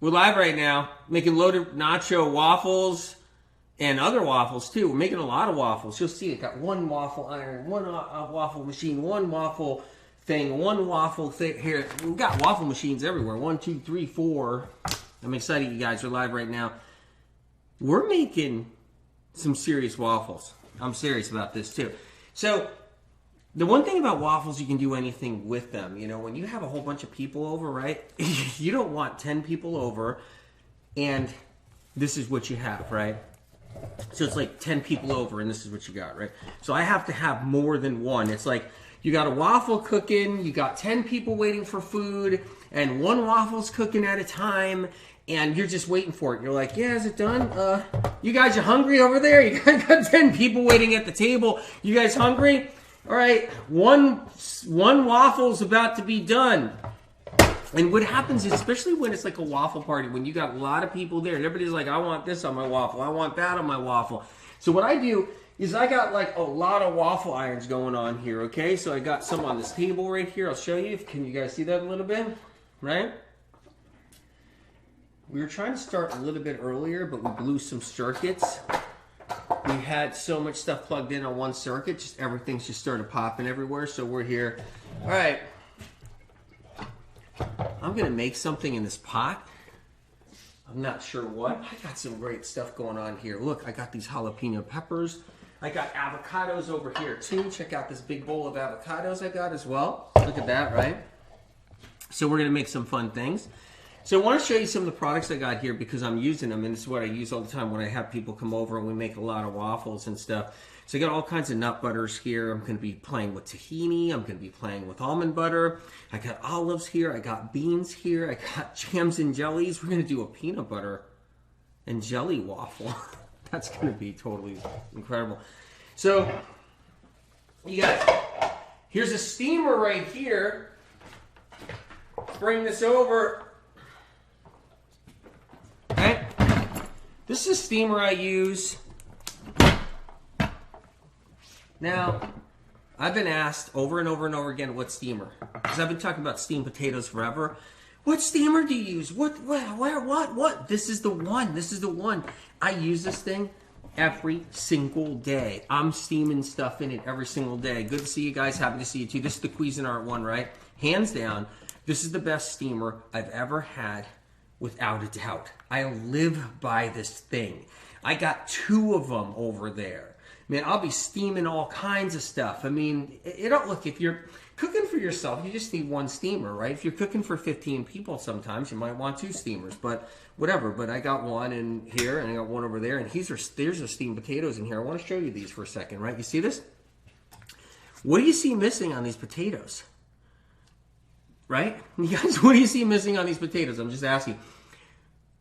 We're live right now, making loaded nacho waffles and other waffles too. We're making a lot of waffles. You'll see it got one waffle iron, one waffle machine, one waffle thing, one waffle thing. Here, we've got waffle machines everywhere. 1, 2, 3, 4. I'm excited you guys are live right now. We're making some serious waffles. I'm serious about this too. So, the one thing about waffles, you can do anything with them. You know, when you have a whole bunch of people over, right? You don't want 10 people over, and this is what you have, right? So it's like 10 people over, and this is what you got, right? So I have to have more than one. It's like you got a waffle cooking, you got 10 people waiting for food, and one waffle's cooking at a time, and you're just waiting for it. You're like, yeah, is it done? You guys are hungry over there? You got 10 people waiting at the table. You guys hungry? All right, one waffle's about to be done. And what happens is, especially when it's like a waffle party, when you got a lot of people there, and everybody's like, I want this on my waffle, I want that on my waffle. So what I do is I got like a lot of waffle irons going on here, okay? So I got some on this table right here. I'll show you. Can you guys see that a little bit? Right? We were trying to start a little bit earlier, but we blew some circuits. We had so much stuff plugged in on one circuit, just everything's just started popping everywhere, so we're here. All right. I'm going to make something in this pot. I'm not sure what. I got some great stuff going on here. Look, I got these jalapeno peppers. I got avocados over here too. Check out this big bowl of avocados I got as well. Look at that, right? So we're going to make some fun things. So I want to show you some of the products I got here because I'm using them, and this is what I use all the time when I have people come over and we make a lot of waffles and stuff. So I got all kinds of nut butters here. I'm going to be playing with tahini. I'm going to be playing with almond butter. I got olives here. I got beans here. I got jams and jellies. We're going to do a peanut butter and jelly waffle. That's going to be totally incredible. So you guys, here's a steamer right here. Let's bring this over. Okay. This is a steamer I use. Now, I've been asked over and over and over again, what steamer? Because I've been talking about steamed potatoes forever. What steamer do you use? What? This is the one. This is the one. I use this thing every single day. I'm steaming stuff in it every single day. Good to see you guys. Happy to see you too. This is the Cuisinart one, right? Hands down, this is the best steamer I've ever had. Without a doubt. I live by this thing. I got 2 of them over there. Man, I'll be steaming all kinds of stuff. I mean, look, if you're cooking for yourself, you just need 1 steamer, right? If you're cooking for 15 people sometimes, you might want 2 steamers, but whatever. But I got one in here, and I got one over there, and there's the steamed potatoes in here. I want to show you these for a second, right? You see this? What do you see missing on these potatoes? Right? You guys, what do you see missing on these potatoes? I'm just asking.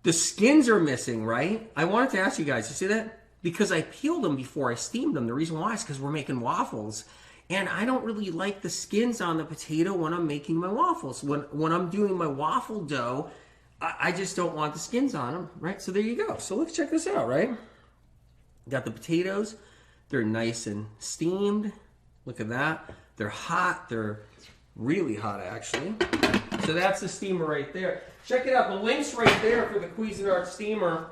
The skins are missing, right? I wanted to ask you guys, you see that? Because I peeled them before I steamed them. The reason why is because we're making waffles. And I don't really like the skins on the potato when I'm making my waffles. When I'm doing my waffle dough, I just don't want the skins on them, right? So there you go. So let's check this out, right? Got the potatoes. They're nice and steamed. Look at that. They're hot. They're really hot, actually. So that's the steamer right there. Check it out. The link's right there for the Cuisinart steamer.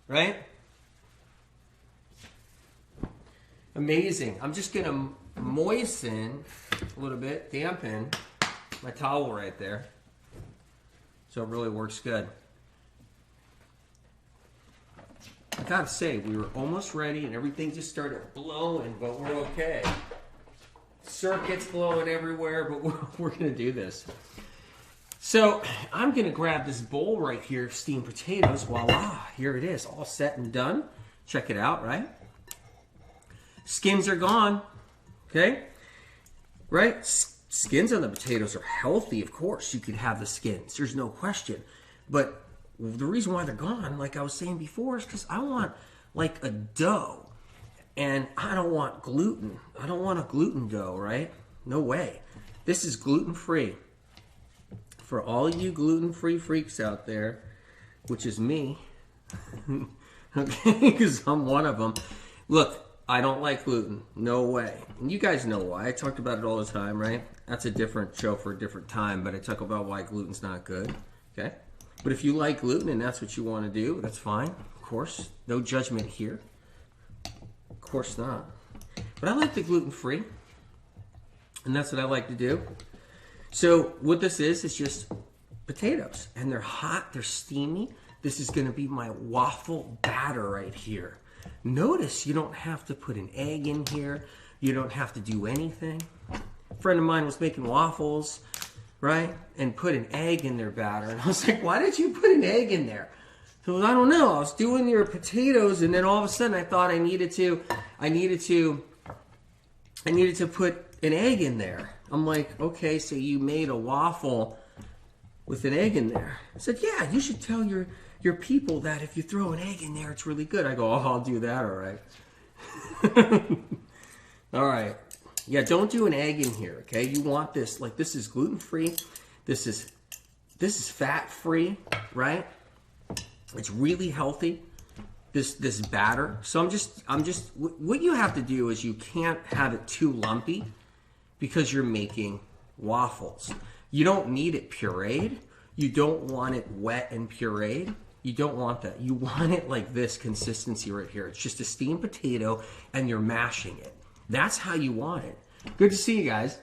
Right? Amazing. I'm just going to moisten a little bit, dampen my towel right there. So it really works good. I gotta say, we were almost ready and everything just started blowing, but we're okay. Circuits blowing everywhere, but we're going to do this. So I'm going to grab this bowl right here of steamed potatoes. Voila, here it is, all set and done. Check it out, right? Skins are gone, okay? Right? Skins on the potatoes are healthy, of course. You could have the skins, there's no question. But the reason why they're gone, like I was saying before, is because I want like a dough. And I don't want gluten. I don't want a gluten dough, right? No way. This is gluten-free. For all you gluten-free freaks out there, which is me, okay, because I'm one of them. Look, I don't like gluten. No way. And you guys know why. I talked about it all the time, right? That's a different show for a different time, but I talk about why gluten's not good. Okay? But if you like gluten and that's what you want to do, that's fine. Of course. No judgment here. Of course not. But I like the gluten-free. And that's what I like to do. So what this is just potatoes. And they're hot. They're steamy. This is going to be my waffle batter right here. Notice you don't have to put an egg in here. You don't have to do anything. A friend of mine was making waffles, right? And put an egg in their batter. And I was like, why did you put an egg in there? So I don't know. I was doing your potatoes, and then all of a sudden I thought I needed to put an egg in there. I'm like, okay, so you made a waffle with an egg in there. I said, yeah, you should tell your people that if you throw an egg in there, it's really good. I go, oh, I'll do that, all right. All right. Yeah, don't do an egg in here, okay? You want this, like this is gluten-free. This is fat-free, right? It's really healthy, this batter. So I'm just, what you have to do is you can't have it too lumpy because you're making waffles. You don't need it pureed. You don't want it wet and pureed. You don't want that. You want it like this consistency right here. It's just a steamed potato and you're mashing it. That's how you want it. Good to see you guys.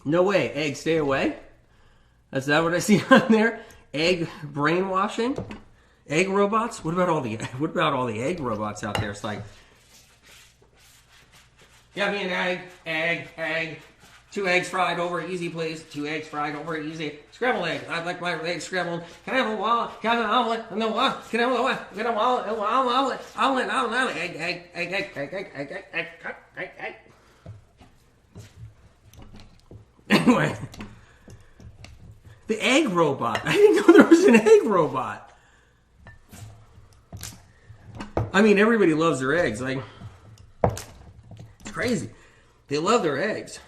No way. Egg, stay away. Is that what I see on there? Egg brainwashing? Egg robots? What about all the egg robots out there? It's like, give me an egg. 2 eggs fried over easy, please. 2 eggs fried over easy. Scrambled eggs. I'd like my eggs scrambled. Can I have a wallet? Can I have an omelet? No, what? Can I have a what? Can I have an omelet? Egg. Anyway, the egg robot. I didn't know there was an egg robot. I mean, everybody loves their eggs. Like, it's crazy. They love their eggs.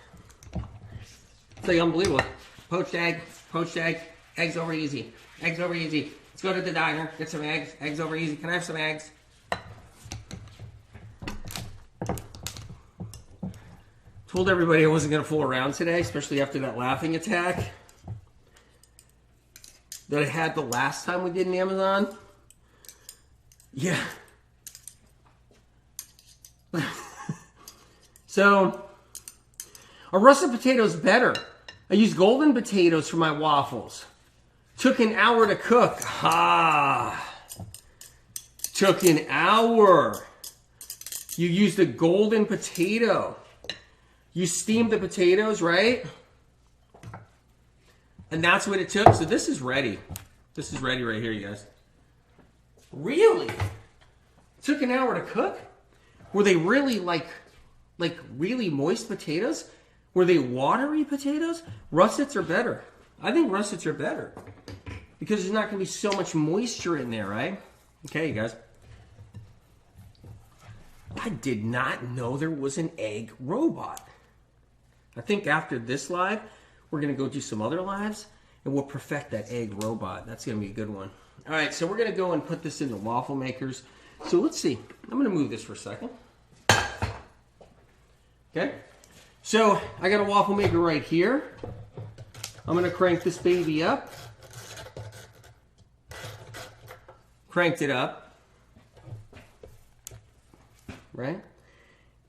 It's like unbelievable. Poached egg, eggs over easy. Eggs over easy. Let's go to the diner, get some eggs. Eggs over easy. Can I have some eggs? Told everybody I wasn't going to fool around today, especially after that laughing attack that I had the last time we did an Amazon. Yeah. So, a russet potato is better. I use golden potatoes for my waffles. Took an hour to cook. Took an hour. You used a golden potato. You steamed the potatoes, right? And that's what it took. So this is ready. This is ready right here, you guys. Really? It took an hour to cook? Were they really like really moist potatoes? Were they watery potatoes? Russets are better. I think russets are better because there's not going to be so much moisture in there, right? Okay, you guys. I did not know there was an egg robot. I think after this live, we're going to go do some other lives and we'll perfect that egg robot. That's going to be a good one. All right, so we're going to go and put this in the waffle makers. So let's see. I'm going to move this for a second. Okay. So I got a waffle maker right here. I'm going to crank this baby up. Cranked it up. Right?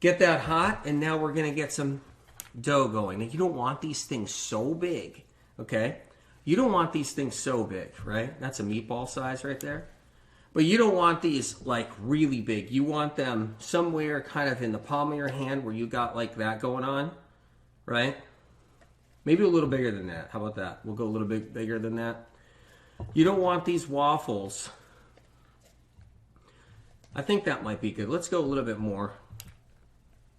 Get that hot, and now we're going to get some dough going. Now, you don't want these things so big, okay? You don't want these things so big, right? That's a meatball size right there. But you don't want these like really big. You want them somewhere kind of in the palm of your hand where you got like that going on, right? Maybe a little bigger than that. How about that? We'll go a little bit bigger than that. You don't want these waffles. I think that might be good. Let's go a little bit more.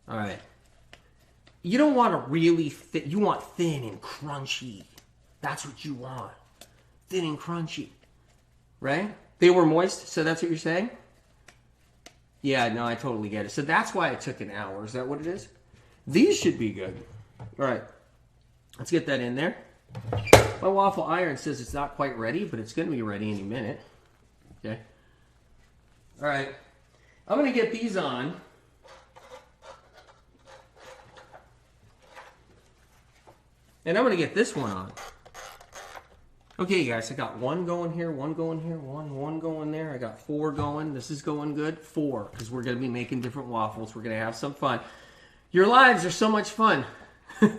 All right. You don't want a really thick. You want thin and crunchy. That's what you want. Thin and crunchy, right? They were moist, so that's what you're saying? Yeah, no, I totally get it. So that's why it took an hour. Is that what it is? These should be good. All right. Let's get that in there. My waffle iron says it's not quite ready, but it's going to be ready any minute. Okay. All right. I'm going to get these on. And I'm going to get this one on. Okay, guys, I got one going here, one going here, one going there. I got 4 going. This is going good. 4, because we're going to be making different waffles. We're going to have some fun. Your lives are so much fun. All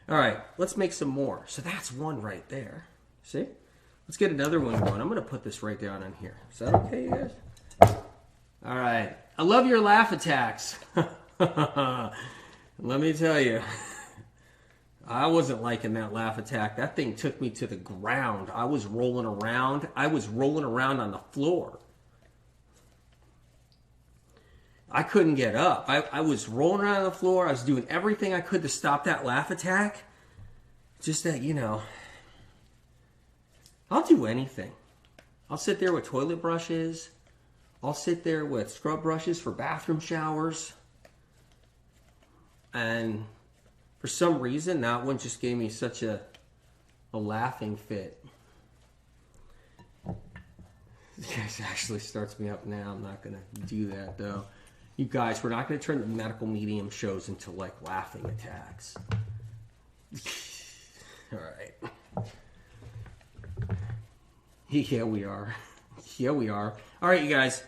right, let's make some more. So that's 1 right there. See? Let's get another one going. I'm going to put this right down in here. Is that okay, you guys? All right. I love your laugh attacks. Let me tell you. I wasn't liking that laugh attack. That thing took me to the ground. I was rolling around. I was rolling around on the floor. I couldn't get up. I was rolling around on the floor. I was doing everything I could to stop that laugh attack. Just that, you know, I'll do anything. I'll sit there with toilet brushes. I'll sit there with scrub brushes for bathroom showers. And for some reason, that one just gave me such a laughing fit. This actually starts me up now. I'm not going to do that, though. You guys, we're not going to turn the medical medium shows into, like, laughing attacks. All right. Yeah, we are. Yeah, we are. All right, you guys.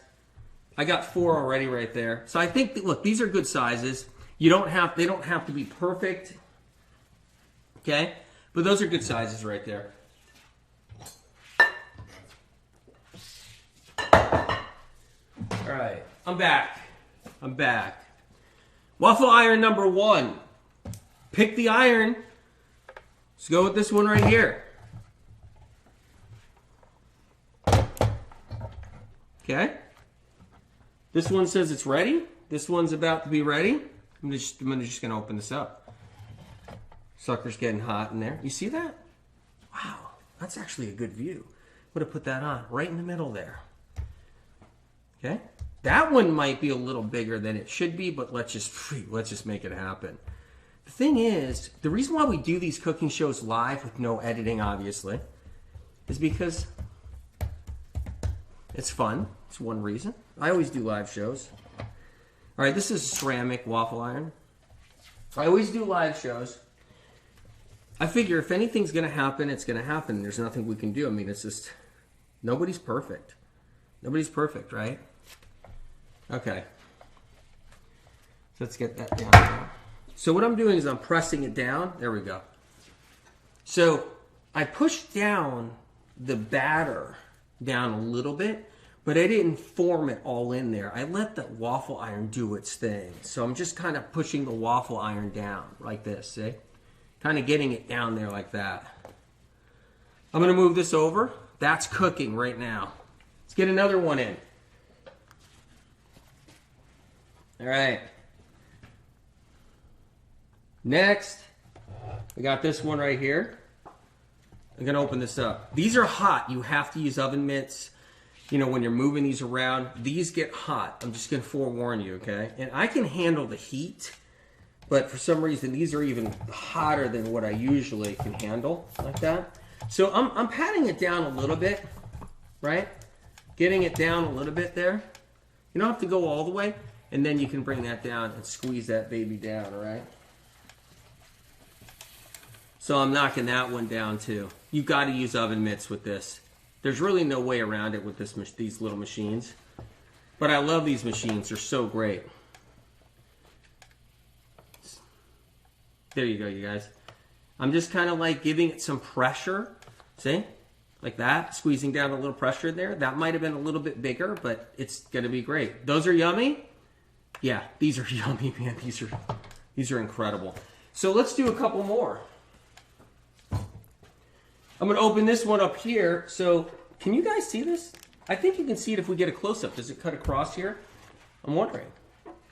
I got 4 already right there. So I think, look, these are good sizes. They don't have to be perfect. Okay? But those are good sizes right there. All right. I'm back. Waffle iron number 1. Pick the iron. Let's go with this one right here. Okay? This one says it's ready. This one's about to be ready. I'm just gonna open this up. Sucker's getting hot in there. You see that? Wow, that's actually a good view. I'm gonna put that on right in the middle there. Okay? That one might be a little bigger than it should be, but let's just make it happen. The thing is, the reason why we do these cooking shows live with no editing, obviously, is because it's fun. It's one reason. I always do live shows. All right, this is a ceramic waffle iron. I always do live shows. I figure if anything's going to happen, it's going to happen. There's nothing we can do. I mean, it's just, nobody's perfect. Nobody's perfect, right? Okay. So let's get that down there. So what I'm doing is I'm pressing it down. There we go. So I pushed down the batter down a little bit, but I didn't form it all in there. I let the waffle iron do its thing. So I'm just kind of pushing the waffle iron down like this, see? Kind of getting it down there like that. I'm going to move this over. That's cooking right now. Let's get another one in. All right. Next, we got this one right here. I'm going to open this up. These are hot. You have to use oven mitts. You know, when you're moving these around, these get hot. I'm just going to forewarn you, okay? And I can handle the heat, but for some reason, these are even hotter than what I usually can handle, like that. So I'm patting it down a little bit, right? Getting it down a little bit there. You don't have to go all the way, and then you can bring that down and squeeze that baby down, all right? So I'm knocking that one down too. You've got to use oven mitts with this. There's really no way around it with these little machines. But I love these machines. They're so great. There you go, you guys. I'm just kind of like giving it some pressure. See? Like that. Squeezing down a little pressure there. That might have been a little bit bigger, but it's going to be great. Those are yummy? Yeah, these are yummy, man. These are incredible. So let's do a couple more. I'm going to open this one up here. So can you guys see this? I think you can see it if we get a close-up. Does it cut across here? I'm wondering.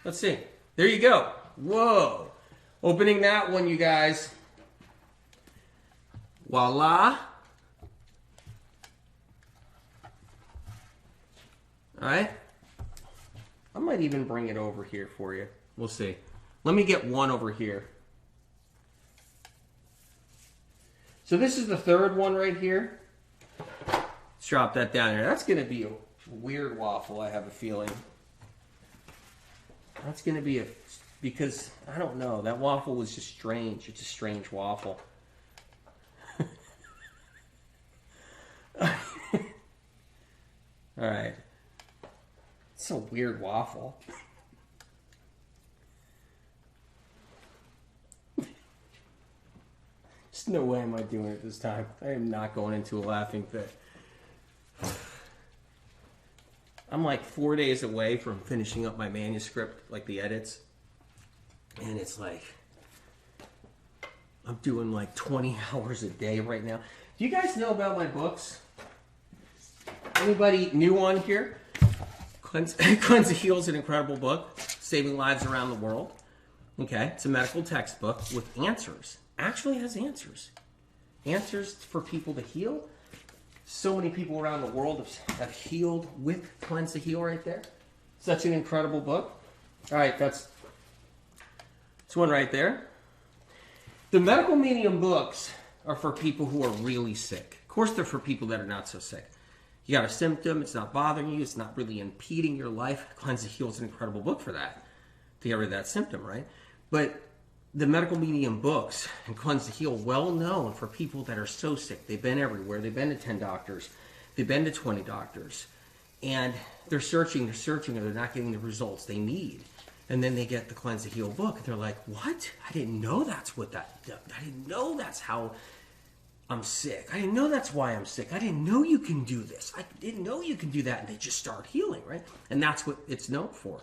Let's see. There you go. Whoa. Opening that one, you guys. Voila. All right. I might even bring it over here for you. We'll see. Let me get one over here. So this is the third one right here. Let's drop that down there. That's going to be a weird waffle, I have a feeling. That's going to be because, I don't know, that waffle was just strange. It's a strange waffle. All right. It's a weird waffle. There's no way am I doing it this time. I am not going into a laughing fit. I'm like 4 days away from finishing up my manuscript, like the edits. And it's like, I'm doing like 20 hours a day right now. Do you guys know about my books? Anybody new on here? Cleanse the Heel is an incredible book, saving lives around the world. Okay, it's a medical textbook with answers. Actually has answers. Answers for people to heal. So many people around the world have healed with Cleanse the Heel right there. Such an incredible book. All right, that's one right there. The medical medium books are for people who are really sick. Of course, they're for people that are not so sick. You got a symptom, it's not bothering you, it's not really impeding your life. Cleanse the Heel is an incredible book for that, to get rid of that symptom, right? But the medical medium books and Cleanse the Heel, well known for people that are so sick. They've been everywhere. They've been to 10 doctors. They've been to 20 doctors. And they're searching, and they're not getting the results they need. And then they get the Cleanse the Heel book, and they're like, what? I didn't know that's what that, I didn't know that's how I'm sick. I didn't know that's why I'm sick. I didn't know you can do this. I didn't know you can do that. And they just start healing, right? And that's what it's known for.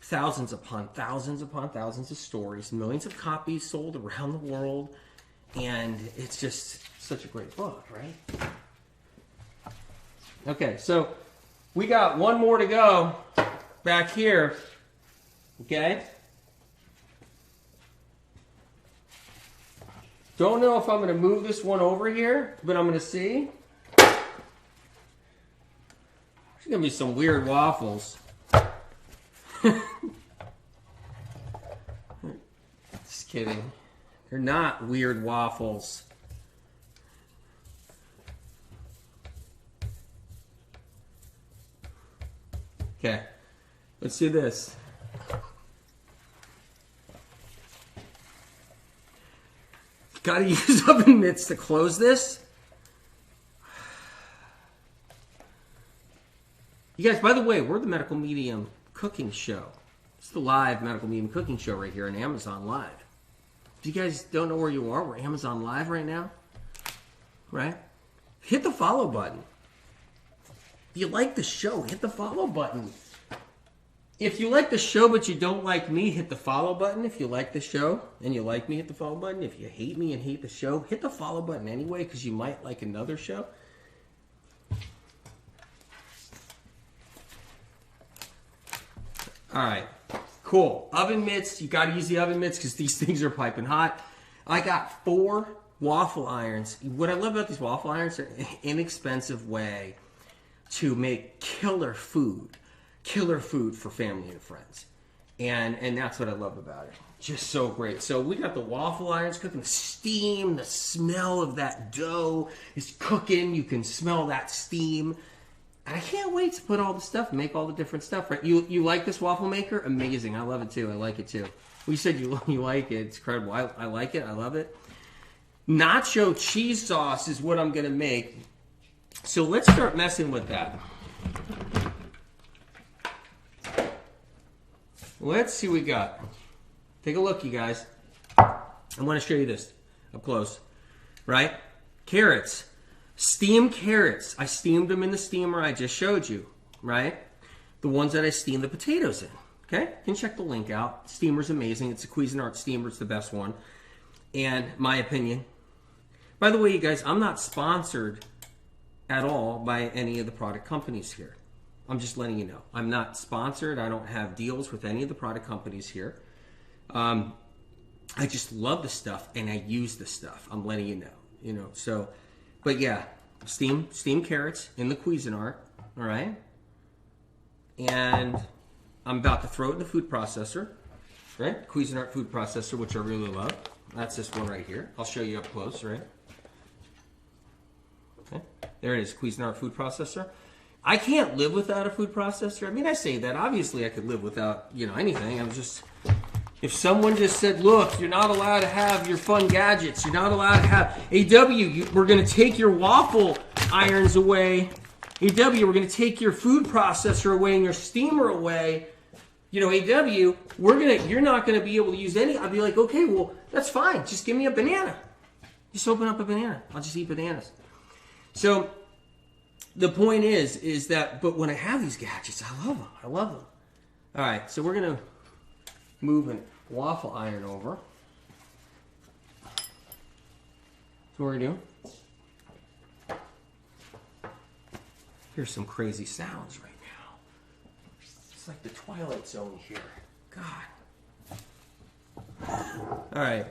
Thousands upon thousands of stories, millions of copies sold around the world. And it's just such a great book, right? Okay, so we got one more to go back here. Okay? Don't know if I'm going to move this one over here, but I'm going to see. There's going to be some weird waffles. Just kidding. They're not weird waffles. Okay, let's do this. Gotta use oven mitts to close this. You guys, by the way, we're the Medical Medium Cooking Show. It's the live Medical Medium Cooking Show right here on Amazon Live. If you guys don't know where you are, we're Amazon Live right now. Right? Hit the follow button. If you like the show, hit the follow button. If you like the show but you don't like me, hit the follow button. If you like the show and you like me, hit the follow button. If you hate me and hate the show, hit the follow button anyway, because you might like another show. All right, cool. Oven mitts, you got to use the oven mitts because these things are piping hot. I got 4 waffle irons. What I love about these waffle irons, they're an inexpensive way to make killer food for family and friends. And that's what I love about it. Just so great. So we got the waffle irons cooking, the steam, the smell of that dough is cooking. You can smell that steam. And I can't wait to put all the stuff, make all the different stuff. Right? You like this waffle maker? Amazing. I love it too. I like it too. Well, you said you like it. It's incredible. I like it. I love it. Nacho cheese sauce is what I'm going to make. So let's start messing with that. Let's see what we got. Take a look, you guys. I want to show you this up close. Right? Carrots. Steamed carrots. I steamed them in the steamer I just showed you. Right? The ones that I steamed the potatoes in. Okay? You can check the link out. Steamer's amazing. It's a Cuisinart steamer. It's the best one. And my opinion. By the way, you guys, I'm not sponsored at all by any of the product companies here. I'm just letting you know. I'm not sponsored. I don't have deals with any of the product companies here. I just love the stuff and I use the stuff. I'm letting you know. So, but yeah, steamed carrots in the Cuisinart, all right? And I'm about to throw it in the food processor, right? Cuisinart food processor, which I really love. That's this one right here. I'll show you up close, right? Okay. There it is, Cuisinart food processor. I can't live without a food processor. I mean, I say that. Obviously, I could live without, anything. I'm just, if someone just said, look, you're not allowed to have your fun gadgets. You're not allowed to have, we're going to take your waffle irons away. AW, we're going to take your food processor away and your steamer away. You know, AW, you're not going to be able to use any. I'll be like, okay, well, that's fine. Just give me a banana. Just open up a banana. I'll just eat bananas. So the point is that, but when I have these gadgets, I love them. I love them. All right, so we're going to move a waffle iron over. So what we're going to do. Here's some crazy sounds right now. It's like the Twilight Zone here. God. All right.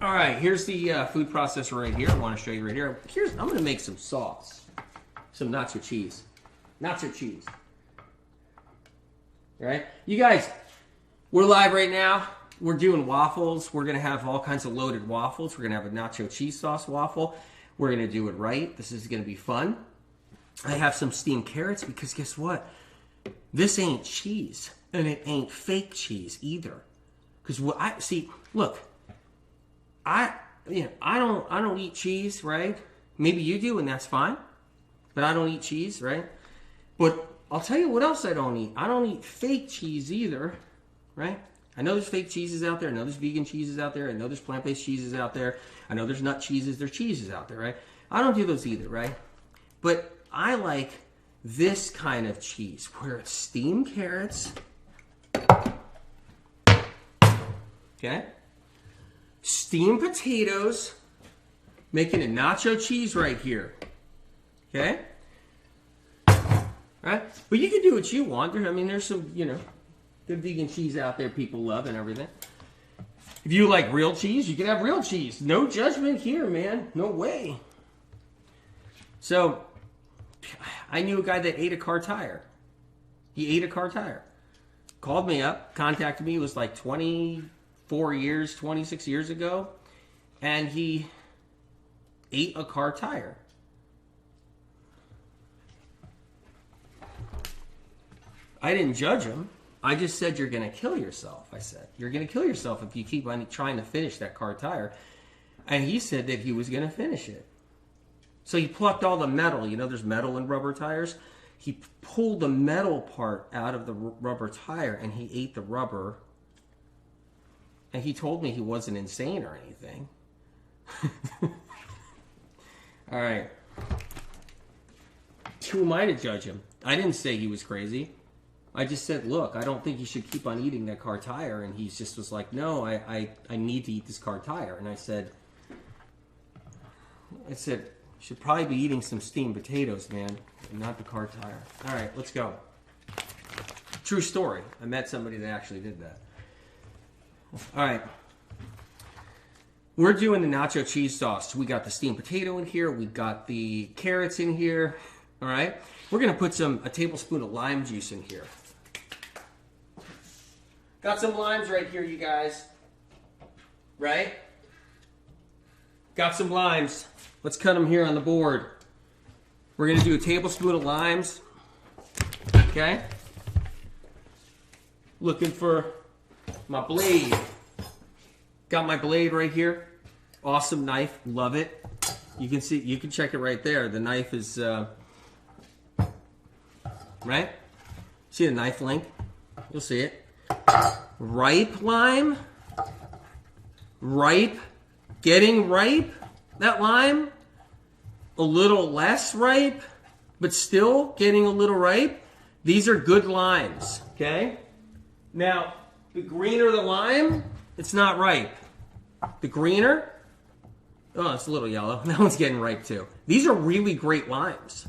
All right, here's the food processor right here. I want to show you right here. I'm going to make some sauce. Some nacho cheese. Nacho cheese. All right? You guys, we're live right now. We're doing waffles. We're going to have all kinds of loaded waffles. We're going to have a nacho cheese sauce waffle. We're going to do it right. This is going to be fun. I have some steamed carrots because guess what? This ain't cheese. And it ain't fake cheese either. Because what I see, look, I don't eat cheese, right? Maybe you do, and that's fine. But I don't eat cheese, right? But I'll tell you what else I don't eat. I don't eat fake cheese either, right? I know there's fake cheeses out there. I know there's vegan cheeses out there. I know there's plant-based cheeses out there. I know there's nut cheeses. There's cheeses out there, right? I don't do those either, right? But I like this kind of cheese where it's steamed carrots. Okay? Steamed potatoes. Making a nacho cheese right here. Okay? Right? But you can do what you want. I mean, there's some, good vegan cheese out there people love and everything. If you like real cheese, you can have real cheese. No judgment here, man. No way. So, I knew a guy that ate a car tire. He ate a car tire. Called me up, contacted me. It was like 26 years ago. And he ate a car tire. I didn't judge him. I just said, you're going to kill yourself. I said, you're going to kill yourself if you keep on trying to finish that car tire. And he said that he was going to finish it. So he plucked all the metal. There's metal in rubber tires. He pulled the metal part out of the rubber tire and he ate the rubber. And he told me he wasn't insane or anything. All right. Who am I to judge him? I didn't say he was crazy. I just said, look, I don't think you should keep on eating that car tire. And he just was like, no, I need to eat this car tire. And I said, you should probably be eating some steamed potatoes, man, and not the car tire. All right, let's go. True story. I met somebody that actually did that. All right. We're doing the nacho cheese sauce. We got the steamed potato in here. We got the carrots in here. All right. We're going to put a tablespoon of lime juice in here. Got some limes right here, you guys. Right? Got some limes. Let's cut them here on the board. We're going to do a tablespoon of limes. Okay? Looking for my blade. Got my blade right here. Awesome knife. Love it. You can see, you can check it right there. The knife is, right? See the knife link? You'll see it. Ripe lime. Ripe. Getting ripe. That lime. A little less ripe, but still getting a little ripe. These are good limes. Okay? Now, the greener the lime, it's not ripe. The greener, oh, it's a little yellow. That one's getting ripe too. These are really great limes.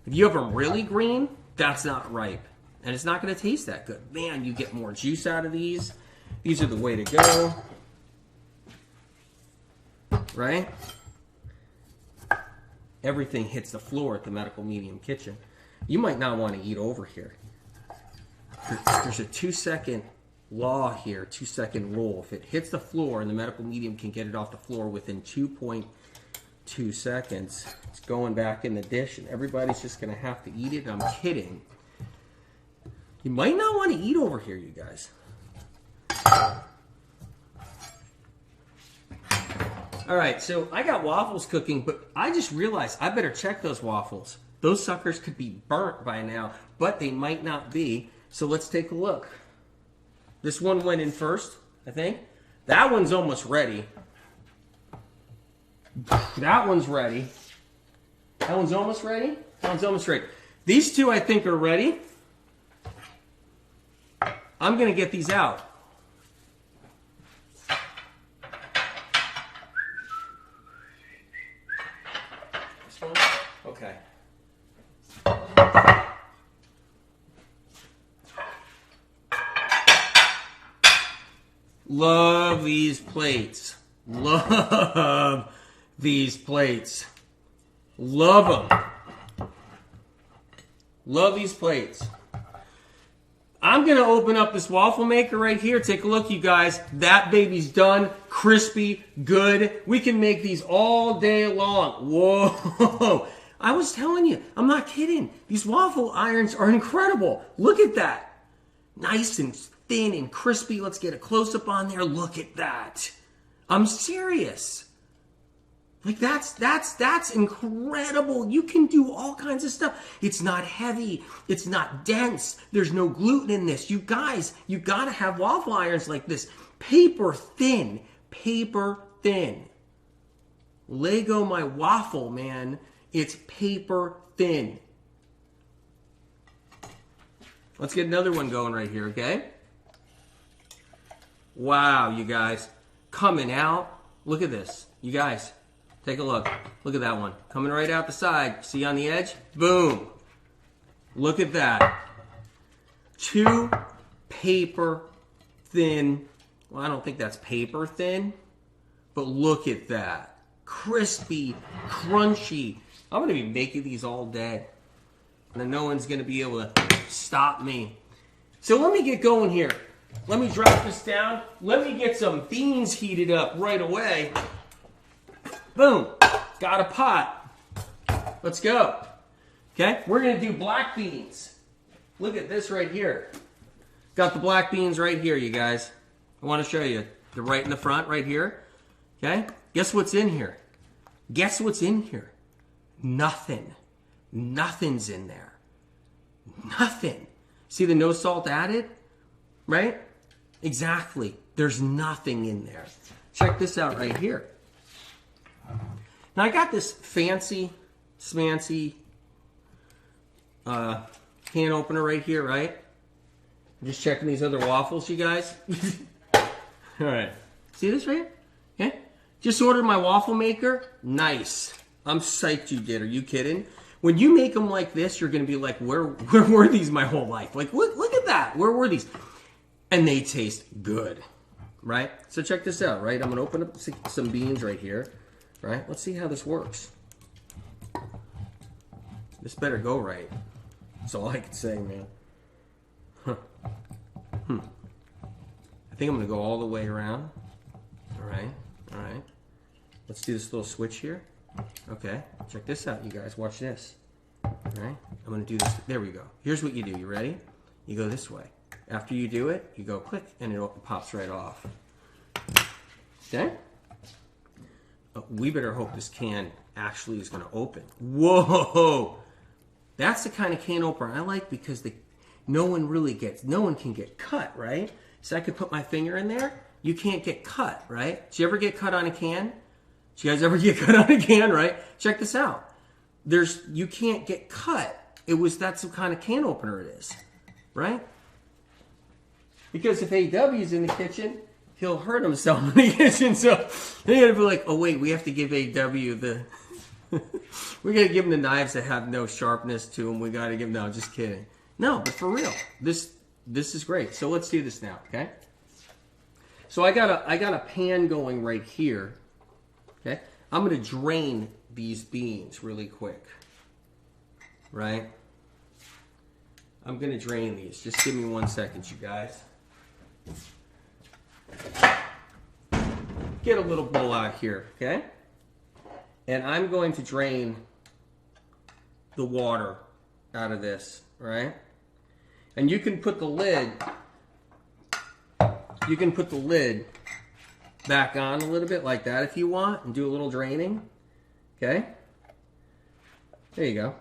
If you have them really green, that's not ripe. And it's not going to taste that good. Man, you get more juice out of these. These are the way to go. Right? Everything hits the floor at the medical medium kitchen. You might not want to eat over here. There's a 2-second law here, 2-second rule. If it hits the floor and the medical medium can get it off the floor within 2.2 seconds, it's going back in the dish and everybody's just going to have to eat it. I'm kidding. You might not want to eat over here, you guys. All right, so I got waffles cooking, but I just realized I better check those waffles. Those suckers could be burnt by now, but they might not be. So let's take a look. This one went in first, I think. That one's almost ready. That one's ready. That one's almost ready. That one's almost ready. These two I think are ready. I'm going to get these out. This one? Okay. Love these plates. Love these plates. Love them. Love these plates. I'm going to open up this waffle maker right here. Take a look, you guys. That baby's done. Crispy. Good. We can make these all day long. Whoa. I was telling you. I'm not kidding. These waffle irons are incredible. Look at that. Nice and thin and crispy. Let's get a close-up on there. Look at that. I'm serious. Like that's incredible. You can do all kinds of stuff. It's not heavy. It's not dense. There's no gluten in this. You guys, you gotta have waffle irons like this. Paper thin. Paper thin. Lego my waffle, man. It's paper thin. Let's get another one going right here, okay? Wow, you guys. Coming out. Look at this. You guys, take a look. Look at that one. Coming right out the side. See on the edge? Boom. Look at that. Two paper thin. Well, I don't think that's paper thin. But look at that. Crispy, crunchy. I'm going to be making these all day. And then no one's going to be able to stop me. So let me get going here. Let me drop this down. Let me get some beans heated up right away. Boom. Got a pot. Let's go. Okay, we're going to do black beans. Look at this right here. Got the black beans right here, you guys. I want to show you. They're right in the front right here. Okay, guess what's in here? Guess what's in here? Nothing. Nothing's in there. Nothing. See the no salt added? Right? Exactly. There's nothing in there. Check this out right here. Now I got this fancy, smancy can opener right here, right? I'm just checking these other waffles, you guys. All right. See this right here? Okay. Just ordered my waffle maker. Nice. I'm psyched you did. Are you kidding? When you make them like this, you're going to be like, where were these my whole life? Like, look at that. Where were these? And they taste good, right? So check this out, right? I'm going to open up some beans right here, right? Let's see how this works. This better go right. That's all I can say, man. Huh. I think I'm going to go all the way around. All right, all right. Let's do this little switch here. Okay, check this out, you guys. Watch this. All right, I'm going to do this. There we go. Here's what you do. You ready? You go this way. After you do it, you go click, and it pops right off. Okay? We better hope this can actually is going to open. Whoa! That's the kind of can opener I like because no one can get cut, right? So I could put my finger in there. You can't get cut, right? Did you ever get cut on a can? Did you guys ever get cut on a can, right? Check this out. You can't get cut. That's the kind of can opener it is, right? Because if AW's in the kitchen, he'll hurt himself in the kitchen. So they're going to be like, oh, wait, we have to give AW the... we got to give him the knives that have no sharpness to them. We got to give him... No, just kidding. No, but for real, this is great. So let's do this now, okay? So I got a pan going right here, okay? I'm going to drain these beans really quick, right? I'm going to drain these. Just give me 1 second, you guys. Get a little bowl out here, okay? And I'm going to drain the water out of this, right? And you can put the lid back on a little bit like that if you want, and do a little draining. Okay? There you go.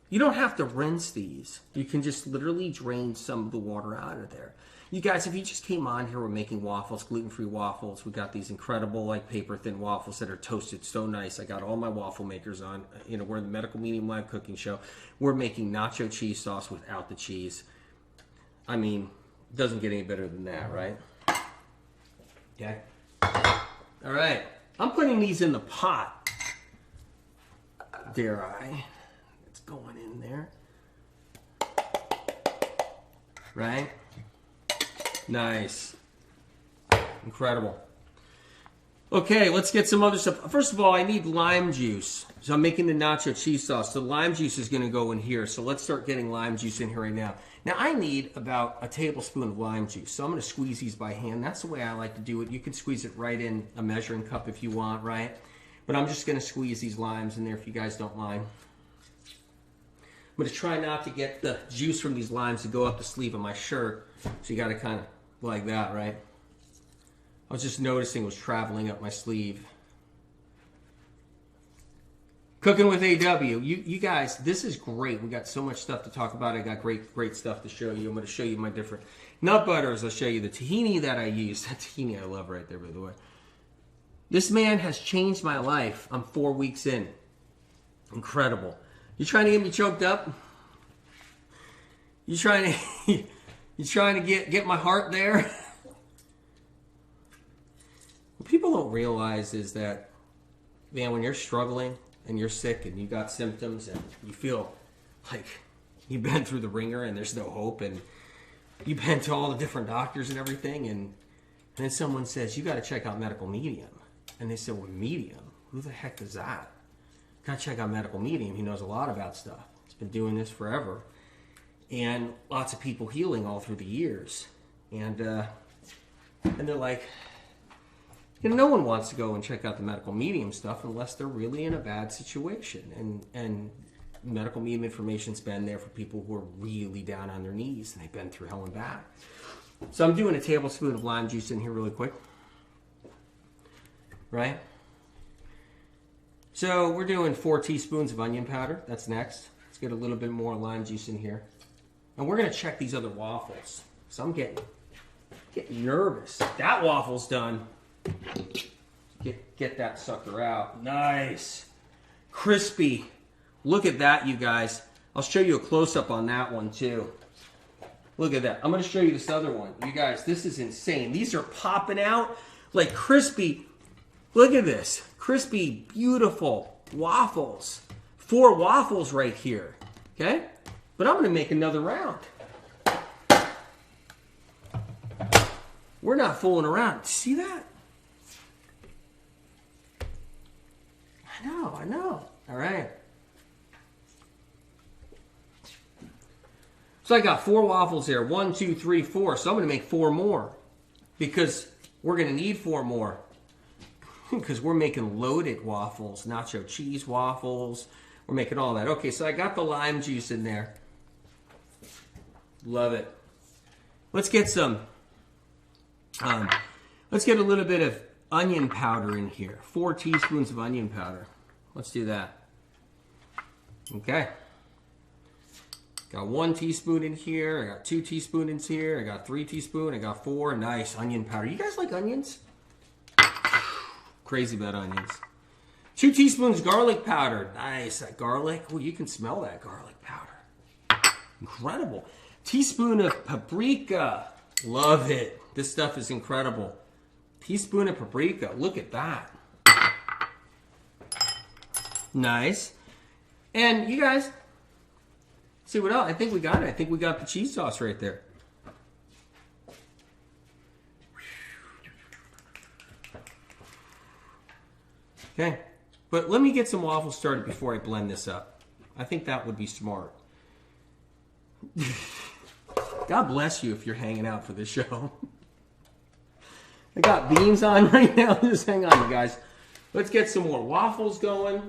You don't have to rinse these. You can just literally drain some of the water out of there. You guys, if you just came on here, we're making waffles, gluten-free waffles. We got these incredible, like, paper-thin waffles that are toasted so nice. I got all my waffle makers on. You know, we're in the Medical Medium Live Cooking Show. We're making nacho cheese sauce without the cheese. I mean, it doesn't get any better than that, right? Okay. All right. I'm putting these in the pot. Dare I? It's going in there. Right? Nice. Incredible. Okay, let's get some other stuff. First of all, I need lime juice. So I'm making the nacho cheese sauce. So lime juice is going to go in here. So let's start getting lime juice in here right now. Now, I need about a tablespoon of lime juice. So I'm going to squeeze these by hand. That's the way I like to do it. You can squeeze it right in a measuring cup if you want, right? But I'm just going to squeeze these limes in there if you guys don't mind. I'm going to try not to get the juice from these limes to go up the sleeve of my shirt. So you got to kind of like that, right? I was just noticing it was traveling up my sleeve. Cooking with AW. You guys, this is great. We got so much stuff to talk about. I got great stuff to show you. I'm going to show you my different nut butters. I'll show you the tahini that I use. That tahini I love right there, by the way. This man has changed my life. I'm 4 weeks in. Incredible. You trying to get me choked up? You trying to get my heart there? What people don't realize is that, man, when you're struggling and you're sick and you got symptoms and you feel like you've been through the ringer and there's no hope, and you've been to all the different doctors and everything, and then someone says, you got to check out Medical Medium. And they said, well, Medium? Who the heck is that? Got to check out Medical Medium. He knows a lot about stuff. He's been doing this forever. And lots of people healing all through the years. And they're like, you know, no one wants to go and check out the Medical Medium stuff unless they're really in a bad situation. And Medical Medium information's been there for people who are really down on their knees and they've been through hell and back. So I'm doing a tablespoon of lime juice in here really quick. Right? So we're doing 4 teaspoons of onion powder. That's next. Let's get a little bit more lime juice in here. And we're going to check these other waffles. So I'm getting nervous. That waffle's done. Get that sucker out. Nice. Crispy. Look at that, you guys. I'll show you a close-up on that one, too. Look at that. I'm going to show you this other one. You guys, this is insane. These are popping out like crispy. Look at this. Crispy, beautiful waffles. 4 waffles right here. Okay? But I'm going to make another round. We're not fooling around. See that? I know. All right. So I got 4 waffles there. 1, 2, 3, 4. So I'm going to make 4 more. Because we're going to need 4 more. Because we're making loaded waffles, nacho cheese waffles. We're making all that. Okay, so I got the lime juice in there. Love it. Let's get some, let's get a little bit of onion powder in here. 4 teaspoons of onion powder. Let's do that. Okay. Got 1 teaspoon in here. I got 2 teaspoons in here. I got 3 teaspoons. I got 4. Nice onion powder. You guys like onions? Crazy about onions. 2 teaspoons garlic powder. Nice. That garlic. Oh, you can smell that garlic powder. Incredible. Teaspoon of paprika. Love it. This stuff is incredible. Teaspoon of paprika. Look at that. Nice. And you guys, see what else? I think we got it. I think we got the cheese sauce right there. Okay, but let me get some waffles started before I blend this up. I think that would be smart. God bless you if you're hanging out for this show. I got beans on right now. Just hang on, you guys. Let's get some more waffles going.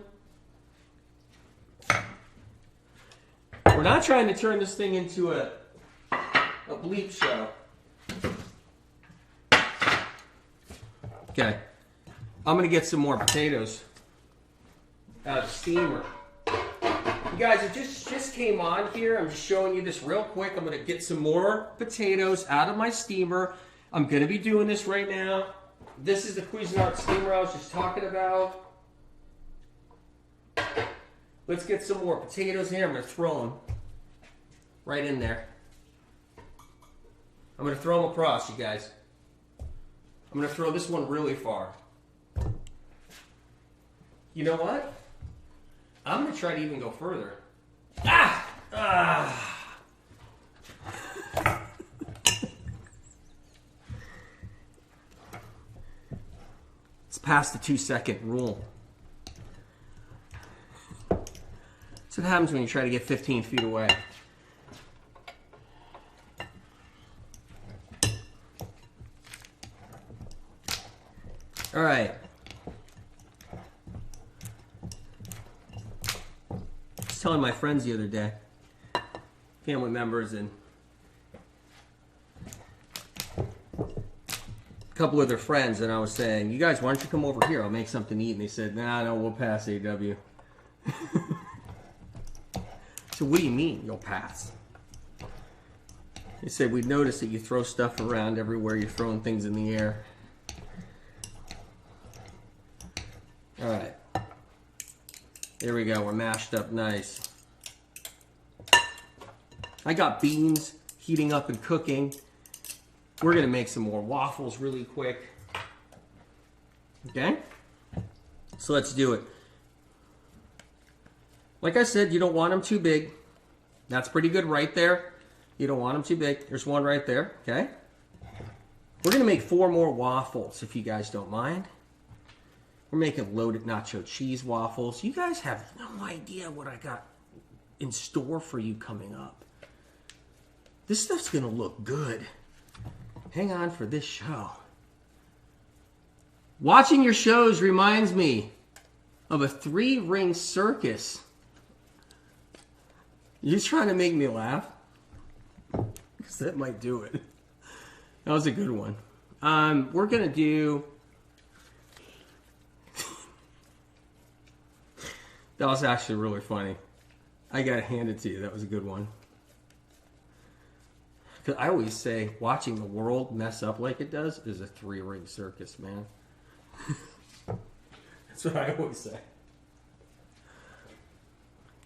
We're not trying to turn this thing into a bleep show. Okay. I'm gonna get some more potatoes out of the steamer. You guys, it just came on here. I'm just showing you this real quick. I'm gonna get some more potatoes out of my steamer. I'm gonna be doing this right now. This is the Cuisinart steamer I was just talking about. Let's get some more potatoes in here. I'm gonna throw them right in there. I'm gonna throw them across, you guys. I'm gonna throw this one really far. You know what? I'm gonna try to even go further. Ah! Ah! It's past the 2-second rule. That's what happens when you try to get 15 feet away. All right. I was telling my friends the other day, family members and a couple of their friends, and I was saying, you guys, why don't you come over here? I'll make something to eat. And they said, nah, no, we'll pass, AW. So what do you mean you'll pass? They said, we'd noticed that you throw stuff around everywhere. You're throwing things in the air. All right. There we go. We're mashed up nice. I got beans heating up and cooking. We're going to make some more waffles really quick. Okay? So let's do it. Like I said, you don't want them too big. That's pretty good right there. You don't want them too big. There's one right there. Okay? We're going to make 4 more waffles, if you guys don't mind. We're making loaded nacho cheese waffles. You guys have no idea what I got in store for you coming up. This stuff's going to look good. Hang on for this show. Watching your shows reminds me of a 3-ring circus. You're trying to make me laugh? Because that might do it. That was a good one. We're going to do... That was actually really funny. I gotta hand it to you. That was a good one. Because I always say, watching the world mess up like it does is a 3-ring circus, man. That's what I always say.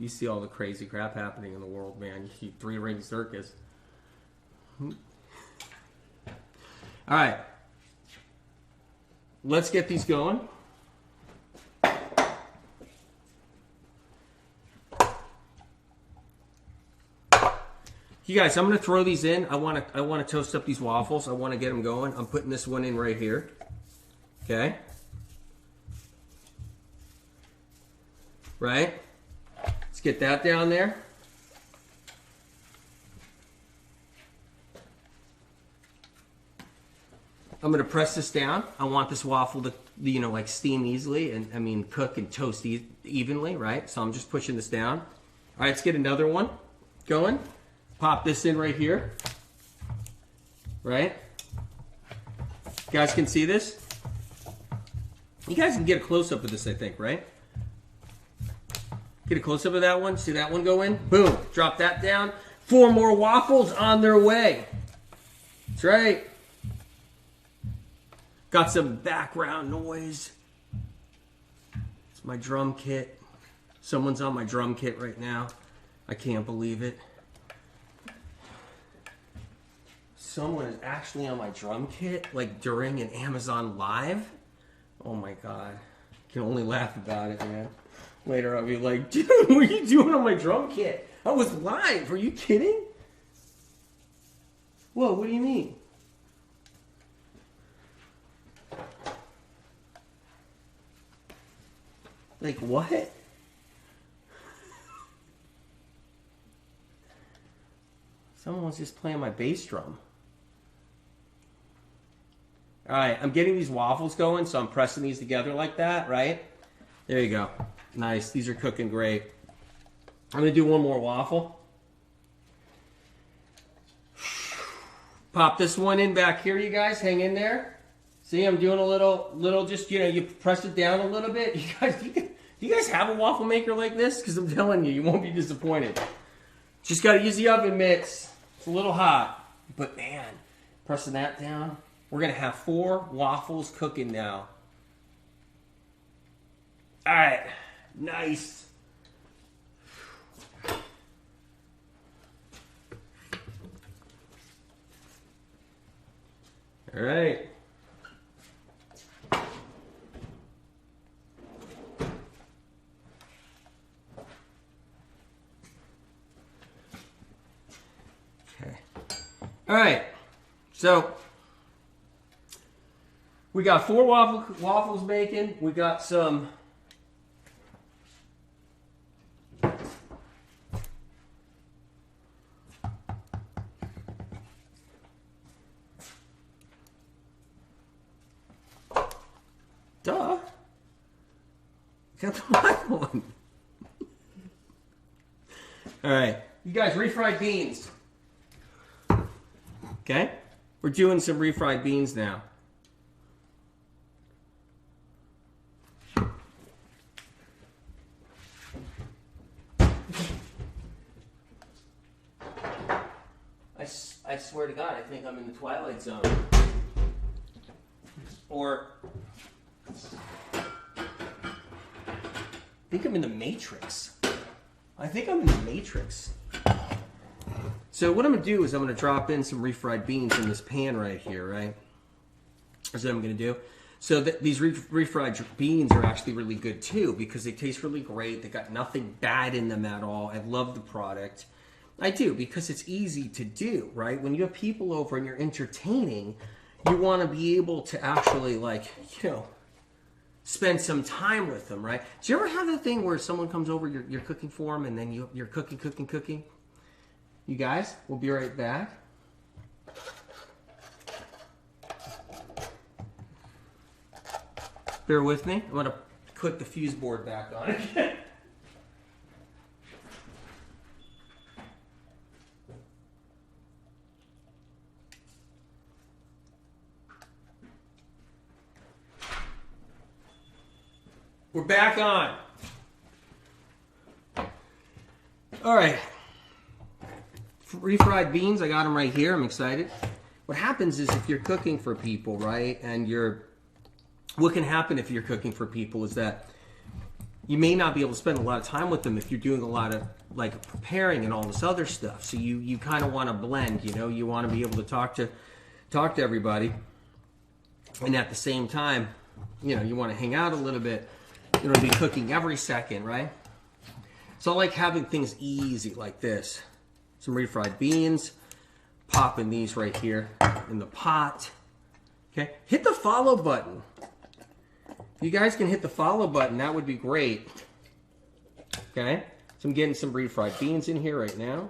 You see all the crazy crap happening in the world, man. You see 3-ring circus. All right. Let's get these going. You guys, I'm going to throw these in. I want to toast up these waffles. I want to get them going. I'm putting this one in right here. Okay? Right? Let's get that down there. I'm going to press this down. I want this waffle to, you know, like steam easily and, I mean, cook and toast evenly, right? So I'm just pushing this down. All right, let's get another one going. Pop this in right here. Right? You guys can see this? You guys can get a close-up of this, I think, right? Get a close-up of that one. See that one go in? Boom. Drop that down. 4 more waffles on their way. That's right. Got some background noise. It's my drum kit. Someone's on my drum kit right now. I can't believe it. Someone is actually on my drum kit, like during an Amazon Live. Oh my God. I can only laugh about it, man. Later I'll be like, dude, what are you doing on my drum kit? I was live. Are you kidding? Whoa, what do you mean? Like what? Someone was just playing my bass drum. All right, I'm getting these waffles going, so I'm pressing these together like that, right? There you go. Nice. These are cooking great. I'm going to do one more waffle. Pop this one in back here, you guys. Hang in there. See, I'm doing a little, just, you press it down a little bit. Do you guys have a waffle maker like this? Because I'm telling you, you won't be disappointed. Just got to use the oven mitts. It's a little hot. But man, pressing that down. We're going to have 4 waffles cooking now. All right. Nice. All right. Okay. All right. So we got 4 waffles baking. We got some duh. Got the right one. All right. You guys, refried beans. Okay? We're doing some refried beans now. I swear to God, I think I'm in the Twilight Zone. Or I think I'm in the Matrix. I think I'm in the Matrix. So what I'm going to do is I'm going to drop in some refried beans in this pan right here, right? That's what I'm going to do. So these refried beans are actually really good too because they taste really great. They got nothing bad in them at all. I love the product. I do, because it's easy to do, right? When you have people over and you're entertaining, you want to be able to actually, like, spend some time with them, right? Do you ever have that thing where someone comes over, you're cooking for them, and then you're cooking? You guys, we'll be right back. Bear with me. I'm going to put the fuse board back on again. We're back on. All right. Refried beans, I got them right here. I'm excited. What happens is if you're cooking for people, right, and what can happen if you're cooking for people is that you may not be able to spend a lot of time with them if you're doing a lot of, like, preparing and all this other stuff. So you kind of want to blend, you want to be able to talk to everybody. And at the same time, you want to hang out a little bit. You don't be cooking every second, right? So I like having things easy like this. Some refried beans. Popping these right here in the pot. Okay, hit the follow button. If you guys can hit the follow button, that would be great. Okay, so I'm getting some refried beans in here right now.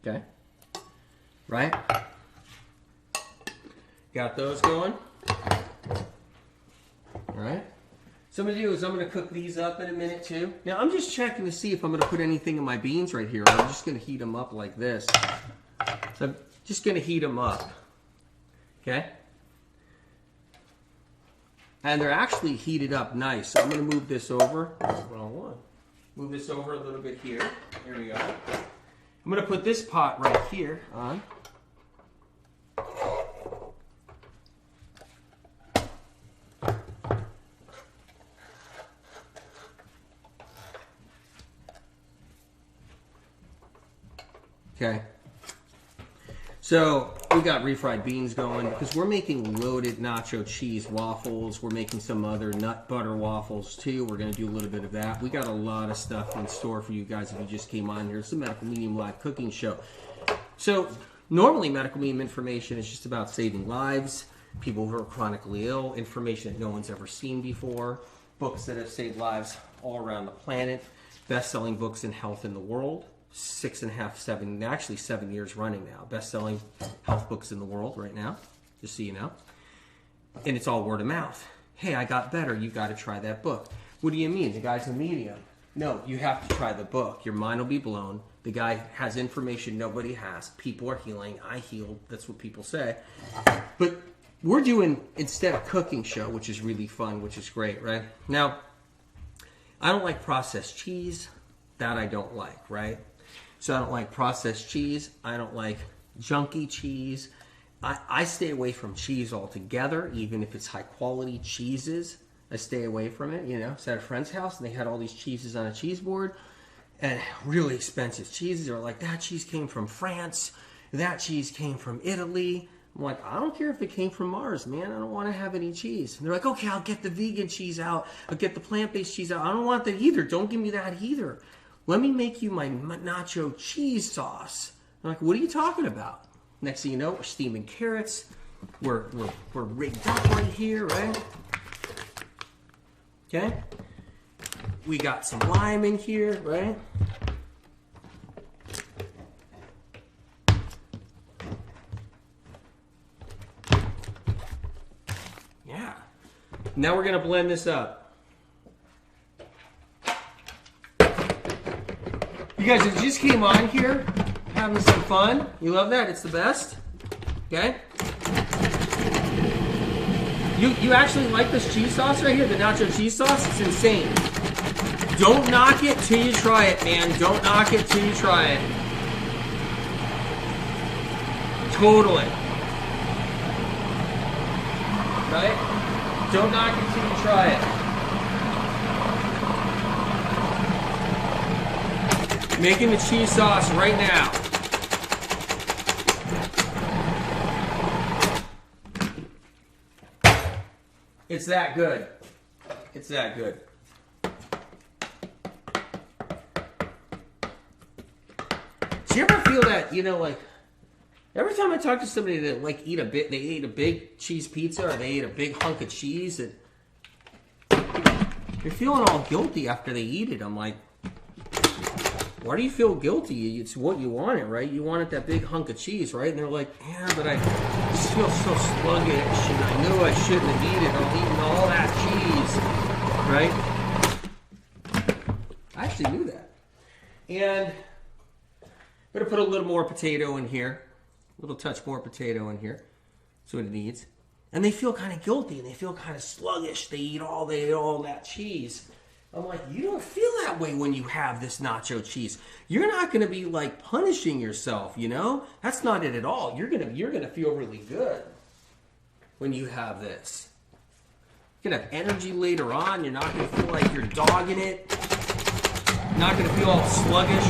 Okay, right? Got those going. All right. So I'm going to do is I'm going to cook these up in a minute too. Now I'm just checking to see if I'm going to put anything in my beans right here. I'm just going to heat them up like this. So I'm just going to heat them up. Okay. And they're actually heated up nice. So I'm going to move this over. Wrong one. Move this over a little bit here. Here we go. I'm going to put this pot right here on. Okay, so we got refried beans going because we're making loaded nacho cheese waffles. We're making some other nut butter waffles too. We're going to do a little bit of that. We got a lot of stuff in store for you guys if you just came on here. It's the Medical Medium Live Cooking Show. So normally Medical Medium information is just about saving lives, people who are chronically ill, information that no one's ever seen before, books that have saved lives all around the planet, best-selling books in health in the world. 6.5, 7, actually 7 years running now. Best-selling health books in the world right now, just so you know. And it's all word of mouth. Hey, I got better. You got to try that book. What do you mean? The guy's a medium. No, you have to try the book. Your mind will be blown. The guy has information nobody has. People are healing. I healed. That's what people say. But we're doing instead a cooking show, which is really fun, which is great, right? Now, I don't like processed cheese. That I don't like, right? So I don't like processed cheese. I don't like junky cheese. I stay away from cheese altogether, even if it's high quality cheeses. I stay away from it, you know. I was at a friend's house and they had all these cheeses on a cheese board and really expensive cheeses. They were like, that cheese came from France. That cheese came from Italy. I'm like, I don't care if it came from Mars, man. I don't want to have any cheese. And they're like, okay, I'll get the vegan cheese out. I'll get the plant-based cheese out. I don't want that either. Don't give me that either. Let me make you my nacho cheese sauce. I'm like, what are you talking about? Next thing you know, we're steaming carrots. We're rigged up right here, right? Okay? We got some lime in here, right? Yeah. Now we're going to blend this up. You guys that just came on here, having some fun. You love that? It's the best. Okay? You actually like this cheese sauce right here, the nacho cheese sauce? It's insane. Don't knock it till you try it, man. Don't knock it till you try it. Totally. Right? Don't knock it till you try it. Making the cheese sauce right now. It's that good. It's that good. Do you ever feel that, you know, like, every time I talk to somebody that, like, they ate a big cheese pizza or they ate a big hunk of cheese, and they're feeling all guilty after they eat it. I'm like, why do you feel guilty? It's what you wanted, right? You wanted that big hunk of cheese, right? And they're like, yeah, but I just feel so sluggish, and I knew I shouldn't have eaten all that cheese, right? I actually knew that. And I'm going to put a little more potato in here, a little touch more potato in here. That's what it needs. And they feel kind of guilty, and they feel kind of sluggish. They eat all that cheese. I'm like, you don't feel that way when you have this nacho cheese. You're not going to be like punishing yourself, you know? That's not it at all. You're gonna feel really good when you have this. You're going to have energy later on. You're not going to feel like you're dogging it. You're not going to feel all sluggish.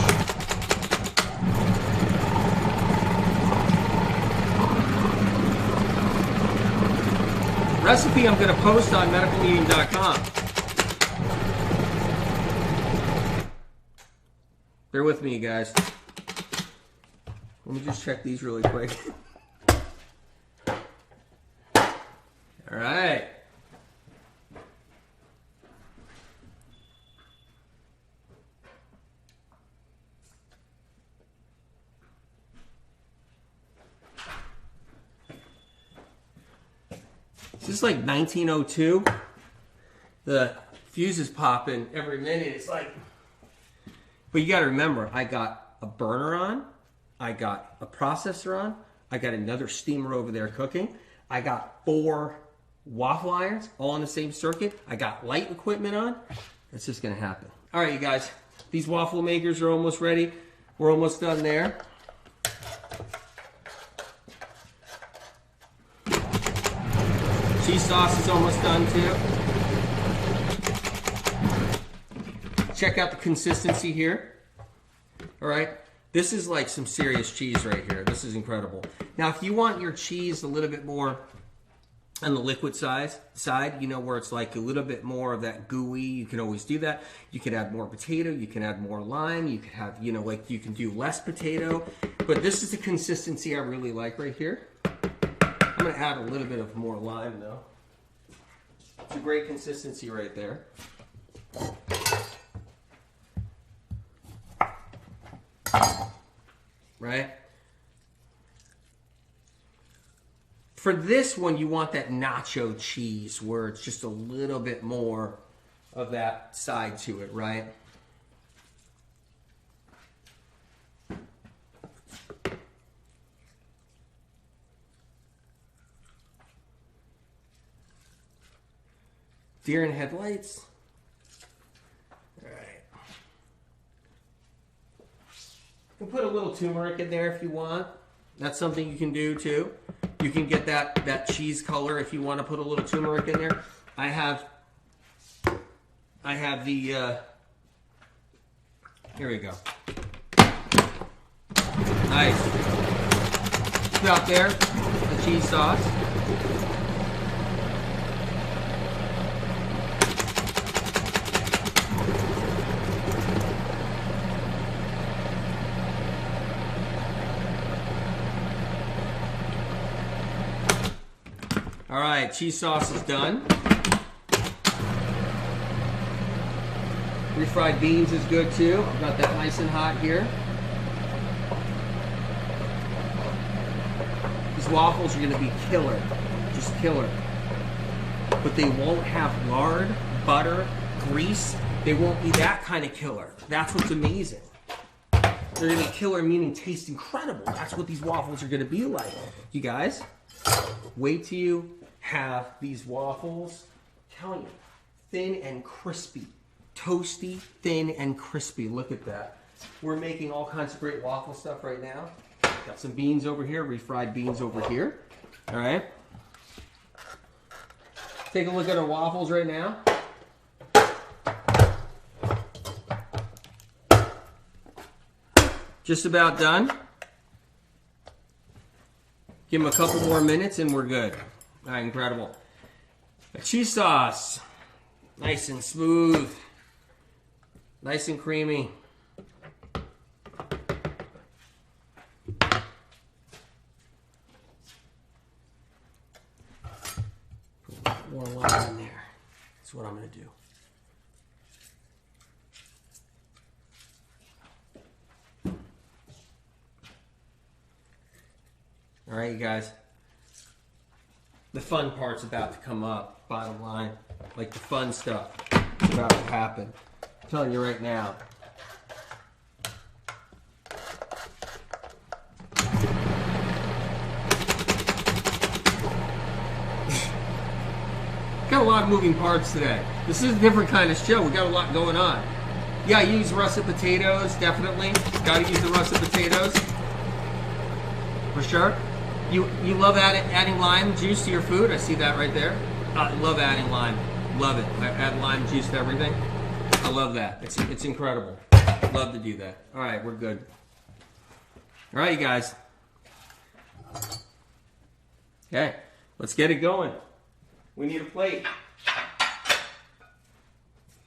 Recipe I'm going to post on medicalmeeting.com. Bear with me, guys. Let me just check these really quick. All right. Is this like 1902? The fuse is popping every minute. It's like... But you got to remember, I got a burner on, I got a processor on, I got another steamer over there cooking, I got 4 waffle irons all on the same circuit, I got light equipment on. It's just going to happen. All right, you guys, these waffle makers are almost ready. We're almost done there. Cheese sauce is almost done too. Check out the consistency here. All right, this is like some serious cheese right here. This is incredible. Now, if you want your cheese a little bit more on the liquid side, you know, where it's like a little bit more of that gooey, you can always do that. You can add more potato, you can add more lime, you can have, you know, like you can do less potato. But this is the consistency I really like right here. I'm gonna add a little bit of more lime though. It's a great consistency right there. Right? For this one, you want that nacho cheese where it's just a little bit more of that side to it, right? Deer in headlights. All right. You can put a little turmeric in there if you want. That's something you can do too. You can get that cheese color if you want to put a little turmeric in there. I have the here we go. Nice. Put out there the cheese sauce. All right, cheese sauce is done. Refried beans is good too. I've got that nice and hot here. These waffles are going to be killer, just killer. But they won't have lard, butter, grease. They won't be that kind of killer. That's what's amazing. They're going to be killer, meaning taste incredible. That's what these waffles are going to be like. You guys, wait till you have these waffles. I'm telling you, thin and crispy. Toasty, thin, and crispy. Look at that. We're making all kinds of great waffle stuff right now. Got some beans over here, refried beans over here. All right. Take a look at our waffles right now. Just about done. Give them a couple more minutes and we're good. All right, incredible. The cheese sauce, nice and smooth. Nice and creamy. Put more lime in there. That's what I'm going to do. All right, you guys. The fun part's about to come up, bottom line. Like the fun stuff is about to happen. I'm telling you right now. Got a lot of moving parts today. This is a different kind of show. We got a lot going on. Yeah, you use russet potatoes, definitely. Got to use the russet potatoes. For sure. You love adding lime juice to your food. I see that right there. I love adding lime. Love it. I add lime juice to everything. I love that. It's incredible. Love to do that. All right, we're good. All right, you guys. Okay, let's get it going. We need a plate.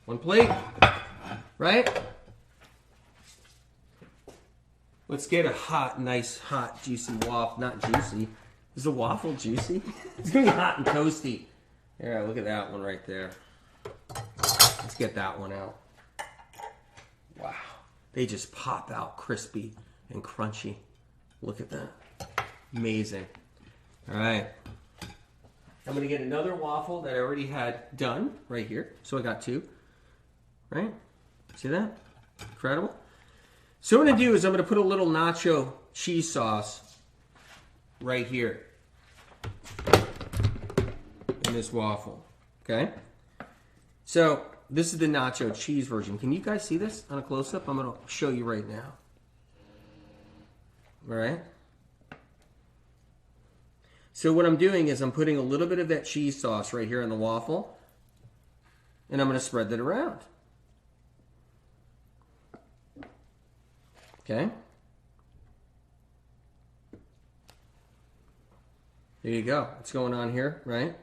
One plate, right? Let's get a hot, nice, hot, juicy waffle. Not juicy. Is the waffle juicy? It's gonna be hot and toasty. Yeah, look at that one right there. Let's get that one out. Wow. They just pop out crispy and crunchy. Look at that. Amazing. All right. I'm going to get another waffle that I already had done right here. So I got two. Right? See that? Incredible. So what I'm going to do is I'm going to put a little nacho cheese sauce right here in this waffle. Okay? So this is the nacho cheese version. Can you guys see this on a close-up? I'm going to show you right now. All right? So what I'm doing is I'm putting a little bit of that cheese sauce right here in the waffle, and I'm going to spread that around. Okay? There you go. What's going on here, right?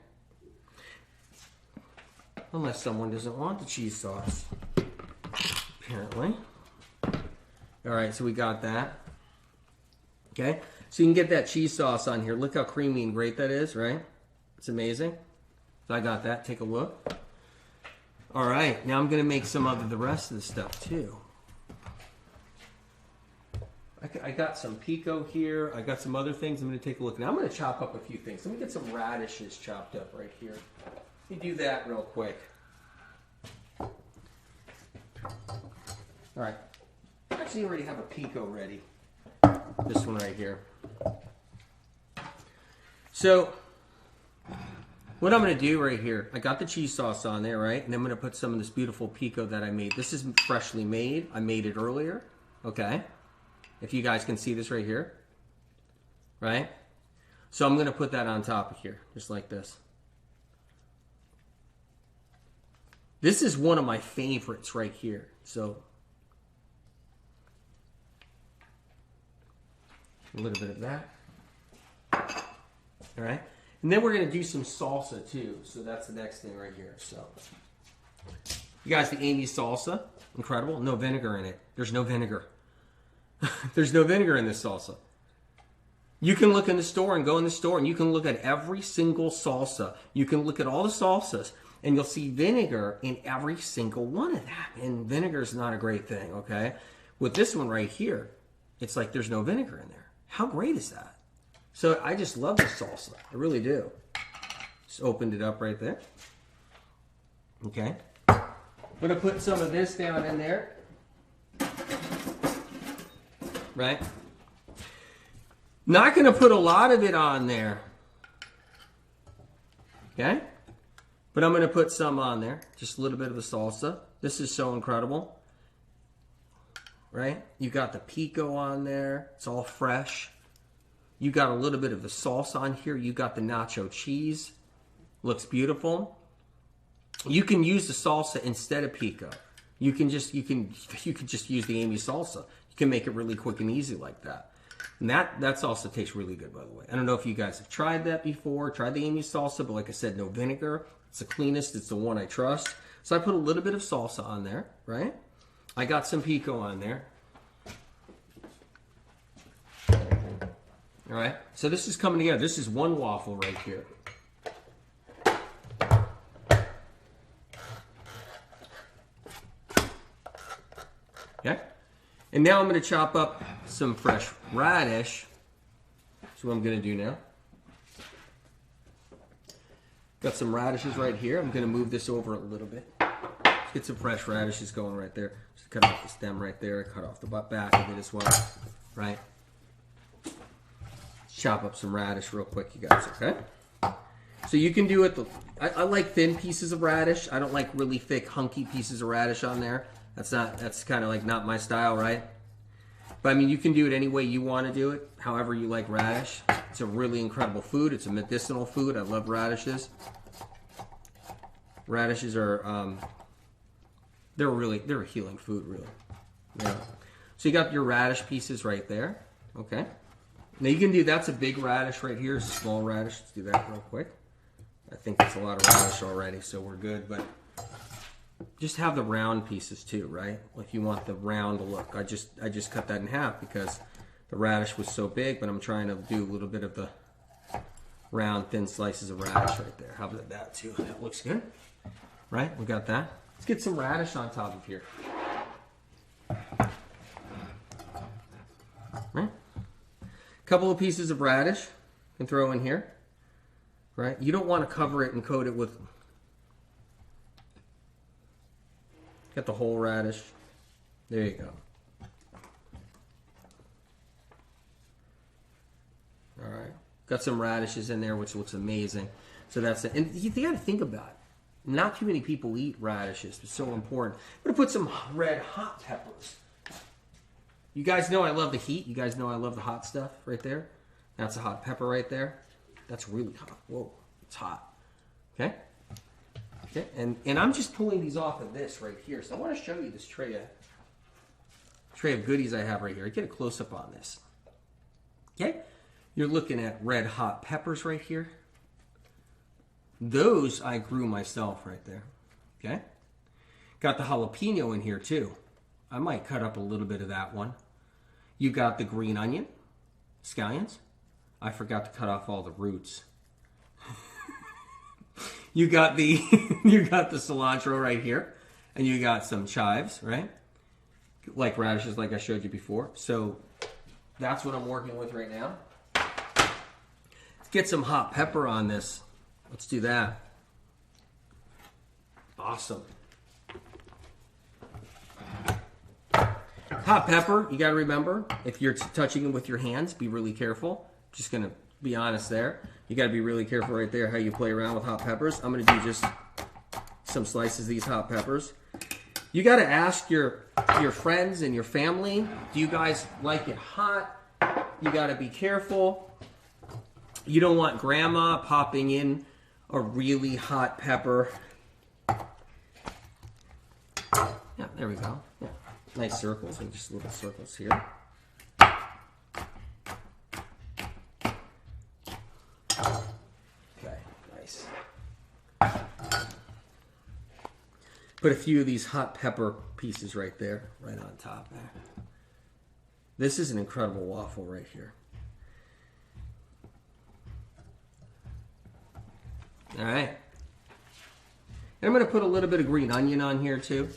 Unless someone doesn't want the cheese sauce, apparently. All right, so we got that. Okay, so you can get that cheese sauce on here. Look how creamy and great that is, right? It's amazing. So I got that. Take a look. All right, now I'm going to make some of the rest of the stuff too. I got some pico here. I got some other things. I'm going to take a look. Now I'm going to chop up a few things. Let me get some radishes chopped up right here. Let me do that real quick. All right. Actually, I already have a pico ready. This one right here. So, what I'm going to do right here, I got the cheese sauce on there, right? And I'm going to put some of this beautiful pico that I made. This is freshly made. I made it earlier, okay? If you guys can see this right here, right? So I'm going to put that on top of here, just like this. This is one of my favorites right here. So a little bit of that. All right. And then we're going to do some salsa too. So that's the next thing right here. So you guys, the Amy salsa, incredible. No vinegar in it. There's no vinegar. There's no vinegar in this salsa. You can look in the store and go in the store and you can look at every single salsa. You can look at all the salsas and you'll see vinegar in every single one of them. And vinegar is not a great thing, okay? With this one right here, it's like there's no vinegar in there. How great is that? So I just love this salsa. I really do. Just opened it up right there. Okay. I'm going to put some of this down in there. Right? Not going to put a lot of it on there. Okay? But I'm going to put some on there. Just a little bit of the salsa. This is so incredible. Right? You got the pico on there. It's all fresh. You got a little bit of the sauce on here. You got the nacho cheese. Looks beautiful. You can use the salsa instead of pico. You can just use the Amy salsa. You can make it really quick and easy like that. And that salsa tastes really good, by the way. I don't know if you guys have tried that before, tried the Amy salsa, but like I said, no vinegar. It's the cleanest. It's the one I trust. So I put a little bit of salsa on there, right? I got some pico on there. All right. So this is coming together. This is one waffle right here. Okay. And now I'm going to chop up some fresh radish. That's what I'm going to do now. Got some radishes right here. I'm going to move this over a little bit. Let's get some fresh radishes going right there. Just cut off the stem right there. Cut off the back of it as well. Right? Chop up some radish real quick, you guys, okay? So you can do it. I like thin pieces of radish. I don't like really thick, hunky pieces of radish on there. That's kind of like not my style, right? But I mean, you can do it any way you want to do it, however you like radish. It's a really incredible food. It's a medicinal food. I love radishes. Radishes are, they're a healing food, really. Yeah. So you got your radish pieces right there, okay? Now you can do, that's a big radish right here, it's a small radish. Let's do that real quick. I think that's a lot of radish already, so we're good, but just have the round pieces too, right? If you want the round look. I just cut that in half because the radish was so big, but I'm trying to do a little bit of the round, thin slices of radish right there. How about that too? That looks good, right? We got that. Let's get some radish on top of here. Right? Couple of pieces of radish you can throw in here, right? You don't want to cover it and coat it with, get the whole radish. There you go. All right, got some radishes in there, which looks amazing. So that's it. And you got to think about it. Not too many people eat radishes. It's so important. I'm gonna put some red hot peppers. You guys know I love the heat. You guys know I love the hot stuff right there. That's a hot pepper right there. That's really hot. Whoa, it's hot. Okay? Okay, and I'm just pulling these off of this right here. So I want to show you this tray of goodies I have right here. Get a close-up on this. Okay? You're looking at red hot peppers right here. Those I grew myself right there. Okay? Got the jalapeno in here too. I might cut up a little bit of that one. You got the green onion, scallions. I forgot to cut off all the roots. You got the cilantro right here, and you got some chives, right? Like radishes, like I showed you before. So that's what I'm working with right now. Let's get some hot pepper on this. Let's do that. Awesome. Hot pepper, you got to remember, if you're touching it with your hands, be really careful. Just going to be honest there. You got to be really careful right there how you play around with hot peppers. I'm going to do just some slices of these hot peppers. You got to ask your friends and your family, do you guys like it hot? You got to be careful. You don't want grandma popping in a really hot pepper. Yeah, there we go. Yeah. Nice circles, and just little circles here. Okay, nice. Put a few of these hot pepper pieces right there, right on top there. This is an incredible waffle right here. All right. And I'm going to put a little bit of green onion on here too.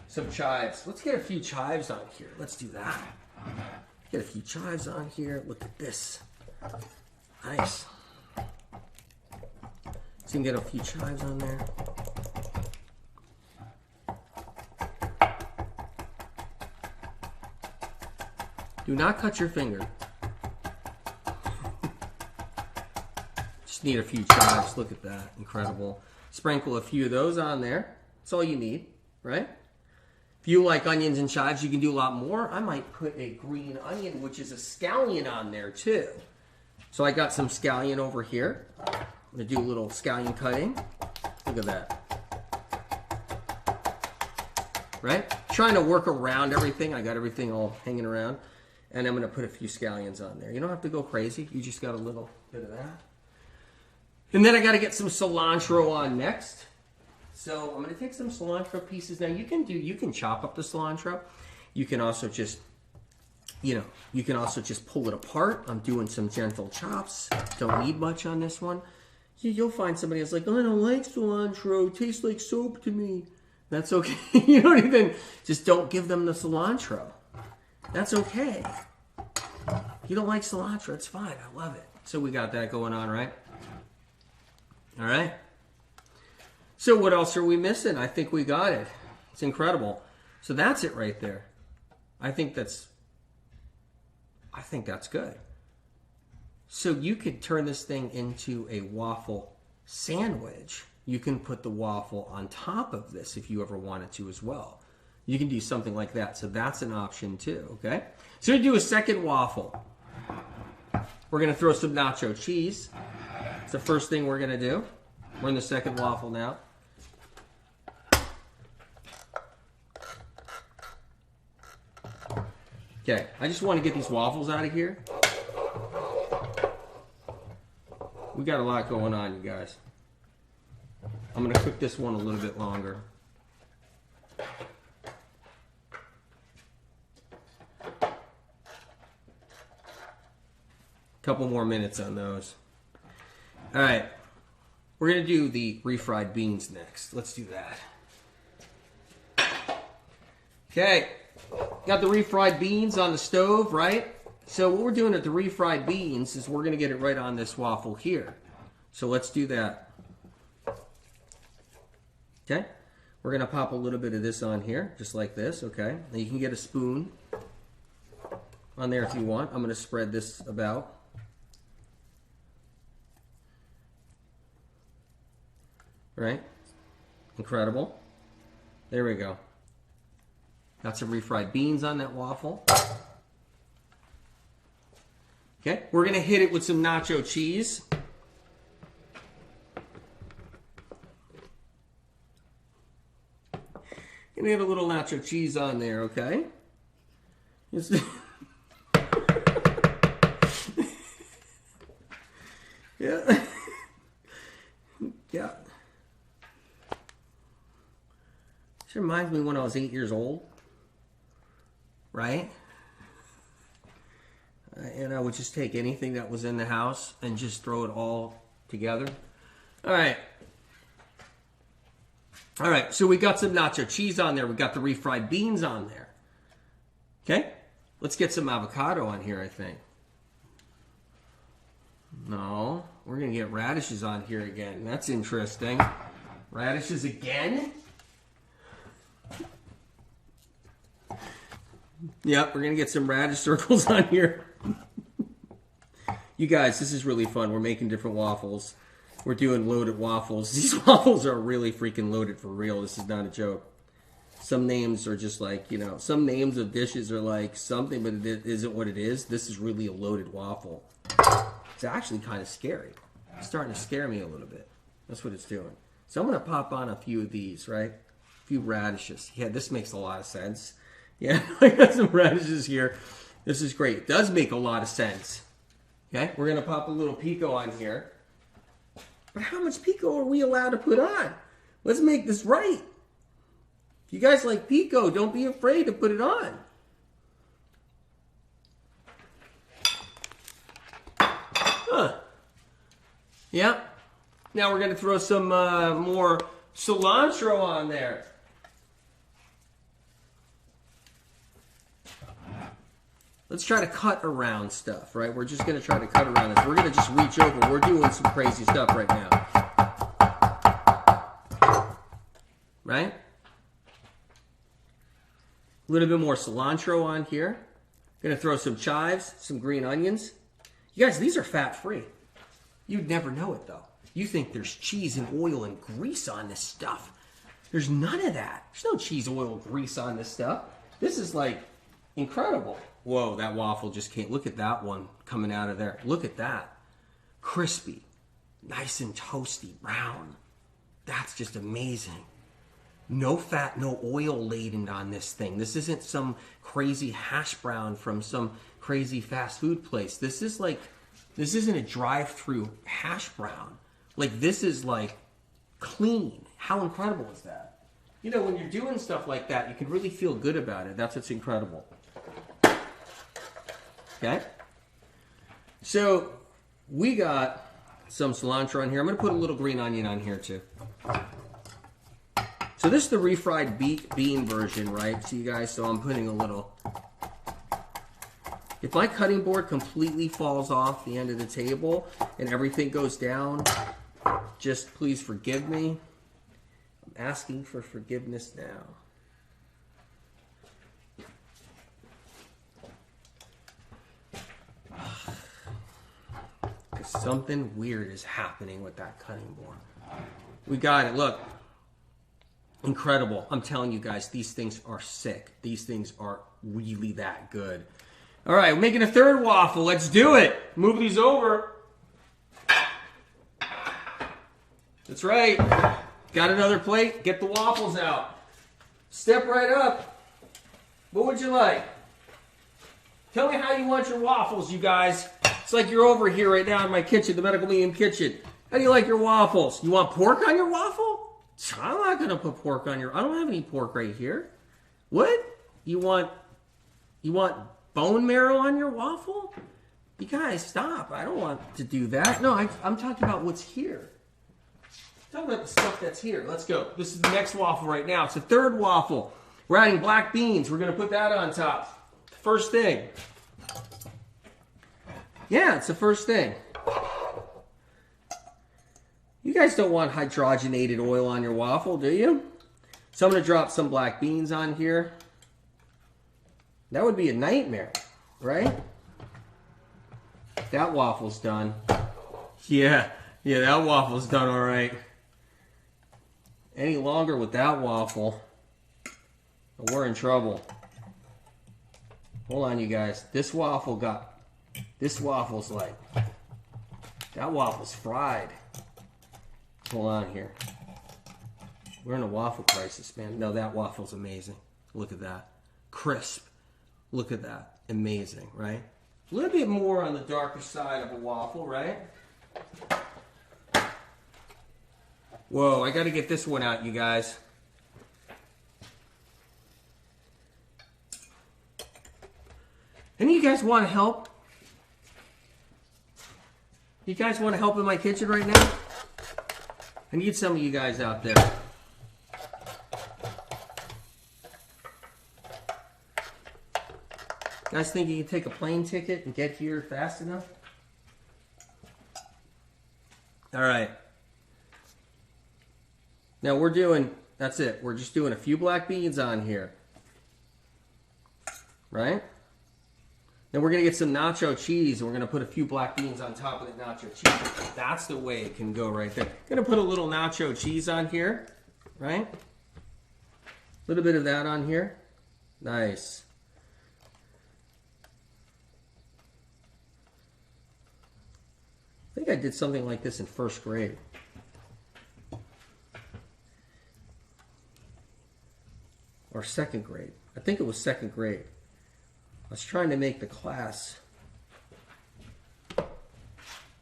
Some chives. Let's get a few chives on here. Let's do that. Get a few chives on here. Look at this. Nice. So you can get a few chives on there. Do not cut your finger. Just need a few chives. Look at that. Incredible. Sprinkle a few of those on there. That's all you need, right? If you like onions and chives, you can do a lot more. I might put a green onion, which is a scallion, on there too. So I got some scallion over here. I'm going to do a little scallion cutting. Look at that. Right? Trying to work around everything. I got everything all hanging around. And I'm going to put a few scallions on there. You don't have to go crazy. You just got a little bit of that. And then I got to get some cilantro on next. So I'm going to take some cilantro pieces. Now you can chop up the cilantro. You can also just, pull it apart. I'm doing some gentle chops. Don't need much on this one. You'll find somebody that's like, oh, I don't like cilantro. It tastes like soap to me. That's okay. Just don't give them the cilantro. That's okay. If you don't like cilantro, it's fine. I love it. So we got that going on, right? All right. So what else are we missing? I think we got it. It's incredible. So that's it right there. I think that's good. So you could turn this thing into a waffle sandwich. You can put the waffle on top of this if you ever wanted to as well. You can do something like that. So that's an option too, okay? So we do a second waffle. We're going to throw some nacho cheese. It's the first thing we're going to do. We're in the second waffle now. Okay, I just want to get these waffles out of here. We got a lot going on, you guys. I'm going to cook this one a little bit longer. Couple more minutes on those. All right, we're going to do the refried beans next. Let's do that. Okay, got the refried beans on the stove, right? So what we're doing at the refried beans is we're going to get it right on this waffle here. So let's do that. Okay, we're going to pop a little bit of this on here, just like this, okay? Now you can get a spoon on there if you want. I'm going to spread this about. Right? Incredible. There we go. Got some refried beans on that waffle. Okay, we're going to hit it with some nacho cheese. Gonna get a little nacho cheese on there, okay? Yeah. Yeah. This reminds me when I was 8 years old, right? And I would just take anything that was in the house and just throw it all together. All right. All right, so we got some nacho cheese on there. We got the refried beans on there. Okay? Let's get some avocado on here, I think. No, we're going to get radishes on here again. That's interesting. Radishes again? Yep, we're going to get some radish circles on here. You guys, this is really fun. We're making different waffles. We're doing loaded waffles. These waffles are really freaking loaded for real. This is not a joke. Some names are just like, you know, some names of dishes are like something, but it isn't what it is. This is really a loaded waffle. It's actually kind of scary. It's starting to scare me a little bit. That's what it's doing. So I'm going to pop on a few of these, right? A few radishes. Yeah, this makes a lot of sense. Yeah, I got some radishes here. This is great. It does make a lot of sense. Okay, we're going to pop a little pico on here. But how much pico are we allowed to put on? Let's make this right. If you guys like pico, don't be afraid to put it on. Huh. Yeah. Now we're going to throw some more cilantro on there. Let's try to cut around stuff, right? We're just going to try to cut around this. We're going to just reach over. We're doing some crazy stuff right now. Right? A little bit more cilantro on here. Going to throw some chives, some green onions. You guys, these are fat-free. You'd never know it, though. You think there's cheese and oil and grease on this stuff. There's none of that. There's no cheese, oil, grease on this stuff. This is, like, incredible. Whoa, that waffle just came. Look at that one coming out of there. Look at that. Crispy. Nice and toasty. Brown. That's just amazing. No fat, no oil laden on this thing. This isn't some crazy hash brown from some crazy fast food place. This is like, this isn't a drive-through hash brown. Like, this is like clean. How incredible is that? You know, when you're doing stuff like that, you can really feel good about it. That's what's incredible. Okay? So, we got some cilantro on here. I'm going to put a little green onion on here too. So this is the refried bean version, right? See, you guys, so I'm putting a little... If my cutting board completely falls off the end of the table and everything goes down, just please forgive me. I'm asking for forgiveness now. Something weird is happening with that cutting board. We got it. Look. Incredible. I'm telling you guys, these things are sick. These things are really that good. All right, we're making a third waffle. Let's do it. Move these over. That's right. Got another plate. Get the waffles out. Step right up. What would you like? Tell me how you want your waffles, you guys. It's like you're over here right now in my kitchen, the Medical Medium kitchen. How do you like your waffles? You want pork on your waffle? I'm not going to put pork on your... I don't have any pork right here. What? You want bone marrow on your waffle? You guys, stop. I don't want to do that. No, I'm talking about what's here. I'm talking about the stuff that's here. Let's go. This is the next waffle right now. It's the third waffle. We're adding black beans. We're going to put that on top. First thing. Yeah, it's the first thing. You guys don't want hydrogenated oil on your waffle, do you? So I'm going to drop some black beans on here. That would be a nightmare, right? That waffle's done. Yeah, that waffle's done all right. Any longer with that waffle, we're in trouble. Hold on, you guys. This waffle's like, that waffle's fried. Hold on here. We're in a waffle crisis, man. No, that waffle's amazing. Look at that. Crisp. Look at that. Amazing, right? A little bit more on the darker side of a waffle, right? Whoa, I got to get this one out, you guys. Any of you guys want to help? You guys want to help in my kitchen right now? I need some of you guys out there. You guys think you can take a plane ticket and get here fast enough? All right. Now we're doing, that's it. We're just doing a few black beans on here. Right? Then we're going to get some nacho cheese, and we're going to put a few black beans on top of the nacho cheese. That's the way it can go right there. Going to put a little nacho cheese on here, right? A little bit of that on here. Nice. I think I did something like this in first grade. Or second grade. I think it was second grade. I was trying to make the class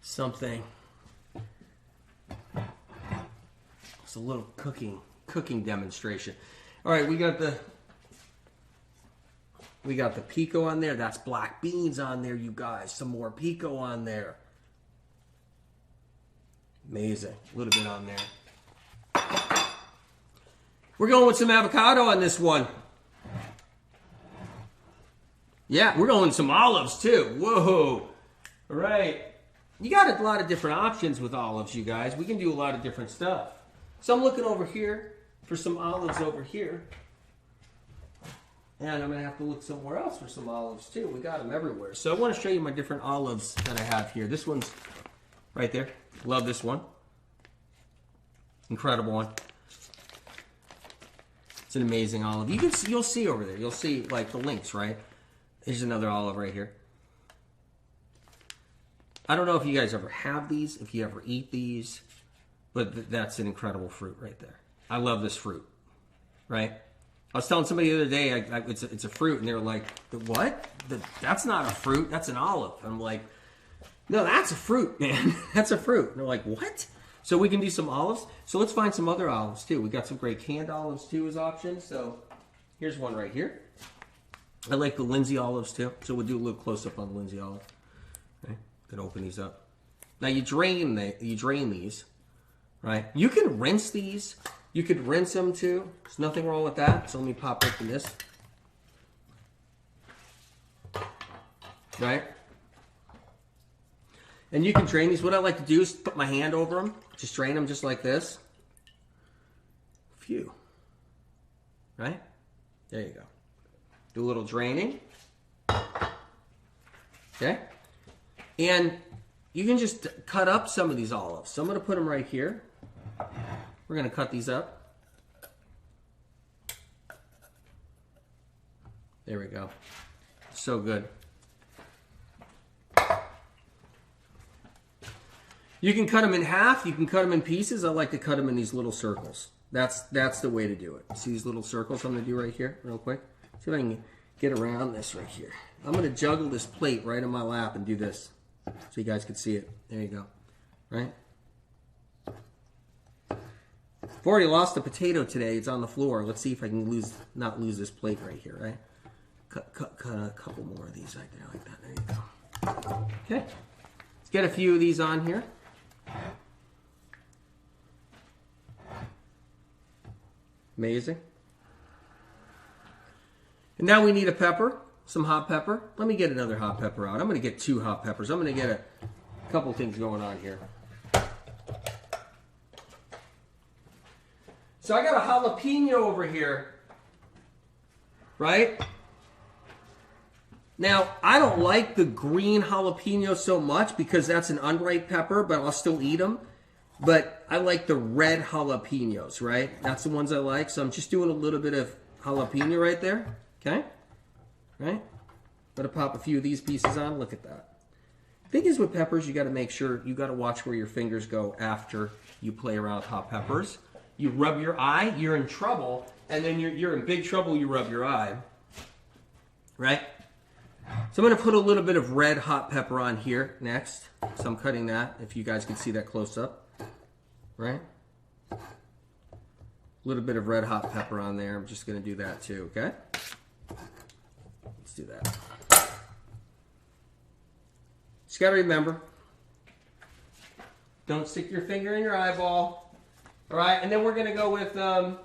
something. It's a little cooking demonstration. All right, we got the pico on there. That's black beans on there, you guys. Some more pico on there. Amazing. A little bit on there. We're going with some avocado on this one. Yeah, we're going some olives too. Whoa. All right. You got a lot of different options with olives, you guys. We can do a lot of different stuff. So I'm looking over here for some olives over here. And I'm going to have to look somewhere else for some olives too. We got them everywhere. So I want to show you my different olives that I have here. This one's right there. Love this one. Incredible one. It's an amazing olive. You'll see over there. You'll see like the links, right? Here's another olive right here. I don't know if you guys ever have these, if you ever eat these, but that's an incredible fruit right there. I love this fruit, right? I was telling somebody the other day, it's a fruit, and they were like, what? That's not a fruit, that's an olive. I'm like, no, that's a fruit, man. That's a fruit. And they're like, what? So we can do some olives. So let's find some other olives too. We got some great canned olives too as options. So here's one right here. I like the Lindsay olives too, so we'll do a little close up on the Lindsay olive. Okay, gonna open these up. Now you drain these, right? You can rinse these. You could rinse them too. There's nothing wrong with that. So let me pop open this, right? And you can drain these. What I like to do is put my hand over them, just drain them just like this. Phew, right? There you go. Do a little draining. Okay. And you can just cut up some of these olives. So I'm going to put them right here. We're going to cut these up. There we go. So good. You can cut them in half. You can cut them in pieces. I like to cut them in these little circles. That's the way to do it. See these little circles I'm going to do right here real quick? See if I can get around this right here. I'm going to juggle this plate right in my lap and do this so you guys can see it. There you go. Right? I've already lost a potato today. It's on the floor. Let's see if I can not lose this plate right here, right? Cut a couple more of these right there like that. There you go. Okay. Let's get a few of these on here. Amazing. And now we need a pepper, some hot pepper. Let me get another hot pepper out. I'm going to get 2 hot peppers. I'm going to get a couple things going on here. So I got a jalapeno over here, right? Now, I don't like the green jalapeno so much because that's an unripe pepper, but I'll still eat them. But I like the red jalapenos, right? That's the ones I like. So I'm just doing a little bit of jalapeno right there. Okay? Right? Gotta pop a few of these pieces on. Look at that. Thing is with peppers, you gotta make sure, you gotta watch where your fingers go after you play around with hot peppers. You rub your eye, you're in trouble, and then you're in big trouble, you rub your eye. Right? So I'm gonna put a little bit of red hot pepper on here next. So I'm cutting that, if you guys can see that close up. Right? A little bit of red hot pepper on there. I'm just gonna do that too, okay? Let's do that. Just gotta remember, don't stick your finger in your eyeball. All right, and then we're gonna go with a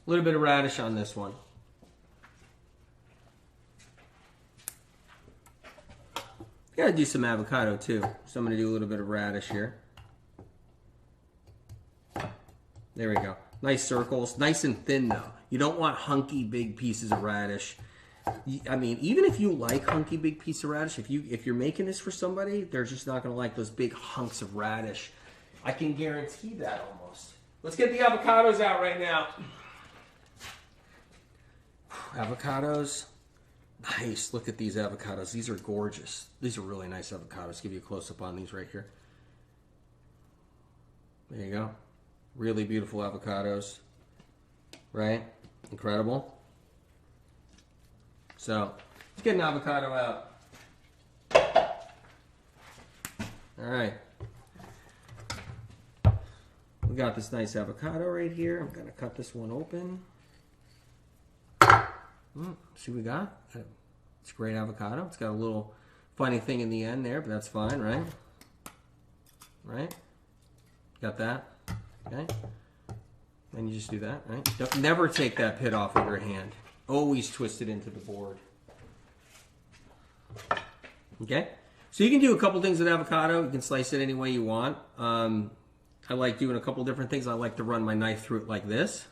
little bit of radish on this one. Gotta do some avocado too. So I'm gonna do a little bit of radish here. There we go. Nice circles, nice and thin though. You don't want hunky big pieces of radish. I mean, even if you like hunky big piece of radish, if you're making this for somebody, they're just not going to like those big hunks of radish. I can guarantee that almost. Let's get the avocados out right now. Avocados. Nice. Look at these avocados. These are gorgeous. These are really nice avocados. Give you a close-up on these right here. There you go. Really beautiful avocados. Right? Incredible. So, let's get an avocado out. All right. We got this nice avocado right here. I'm going to cut this one open. See what we got? It's a great avocado. It's got a little funny thing in the end there, but that's fine, right? Right? Got that? Okay. And you just do that, right? Don't, never take that pit off of your hand. Always twist it into the board. Okay? So you can do a couple things with avocado. You can slice it any way you want. I like doing a couple different things. I like to run my knife through it like this.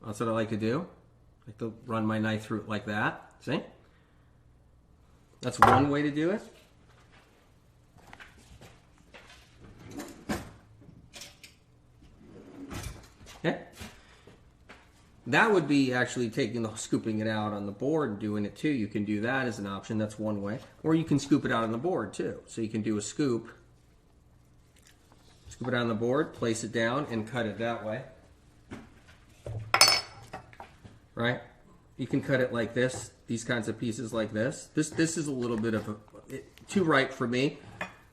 That's what I like to do. I like to run my knife through it like that. See? That's one way to do it. Okay? That would be actually scooping it out on the board and doing it too. You can do that as an option. That's one way. Or you can scoop it out on the board too. So you can do a scoop. Scoop it on the board, place it down, and cut it that way. Right? You can cut it like this. These kinds of pieces like this. This is a little bit of too ripe for me.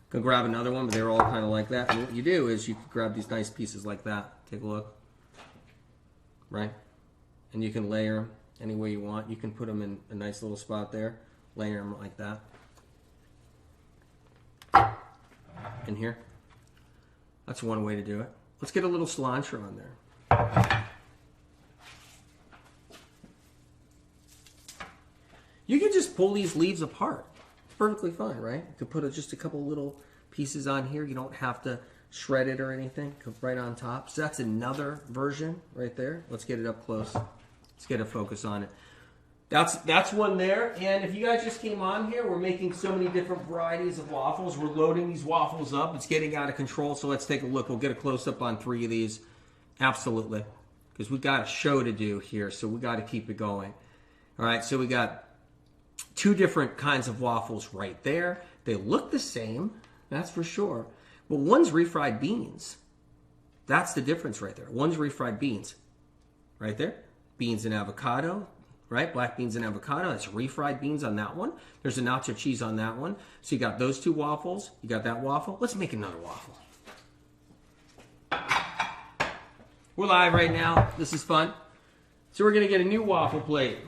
Can grab another one, but they're all kind of like that. And what you do is you can grab these nice pieces like that. Take a look. Right? And you can layer them any way you want. You can put them in a nice little spot there. Layer them like that. In here. That's one way to do it. Let's get a little cilantro on there. You can just pull these leaves apart. It's perfectly fine, right? You could put just a couple little pieces on here. You don't have to shred it or anything. Come right on top. So that's another version right there. Let's get it up close. Let's get a focus on it. That's one there. And if you guys just came on here, we're making so many different varieties of waffles. We're loading these waffles up. It's getting out of control. So let's take a look. We'll get a close-up on 3 of these. Absolutely. Because we've got a show to do here. So we got to keep it going. All right. So we got 2 different kinds of waffles right there. They look the same. That's for sure. But one's refried beans. That's the difference right there. One's refried beans. Right there. Beans and avocado. Right? Black beans and avocado. That's refried beans on that one. There's a nacho cheese on that one. So you got those 2 waffles. You got that waffle. Let's make another waffle. We're live right now. This is fun. So we're going to get a new waffle plate.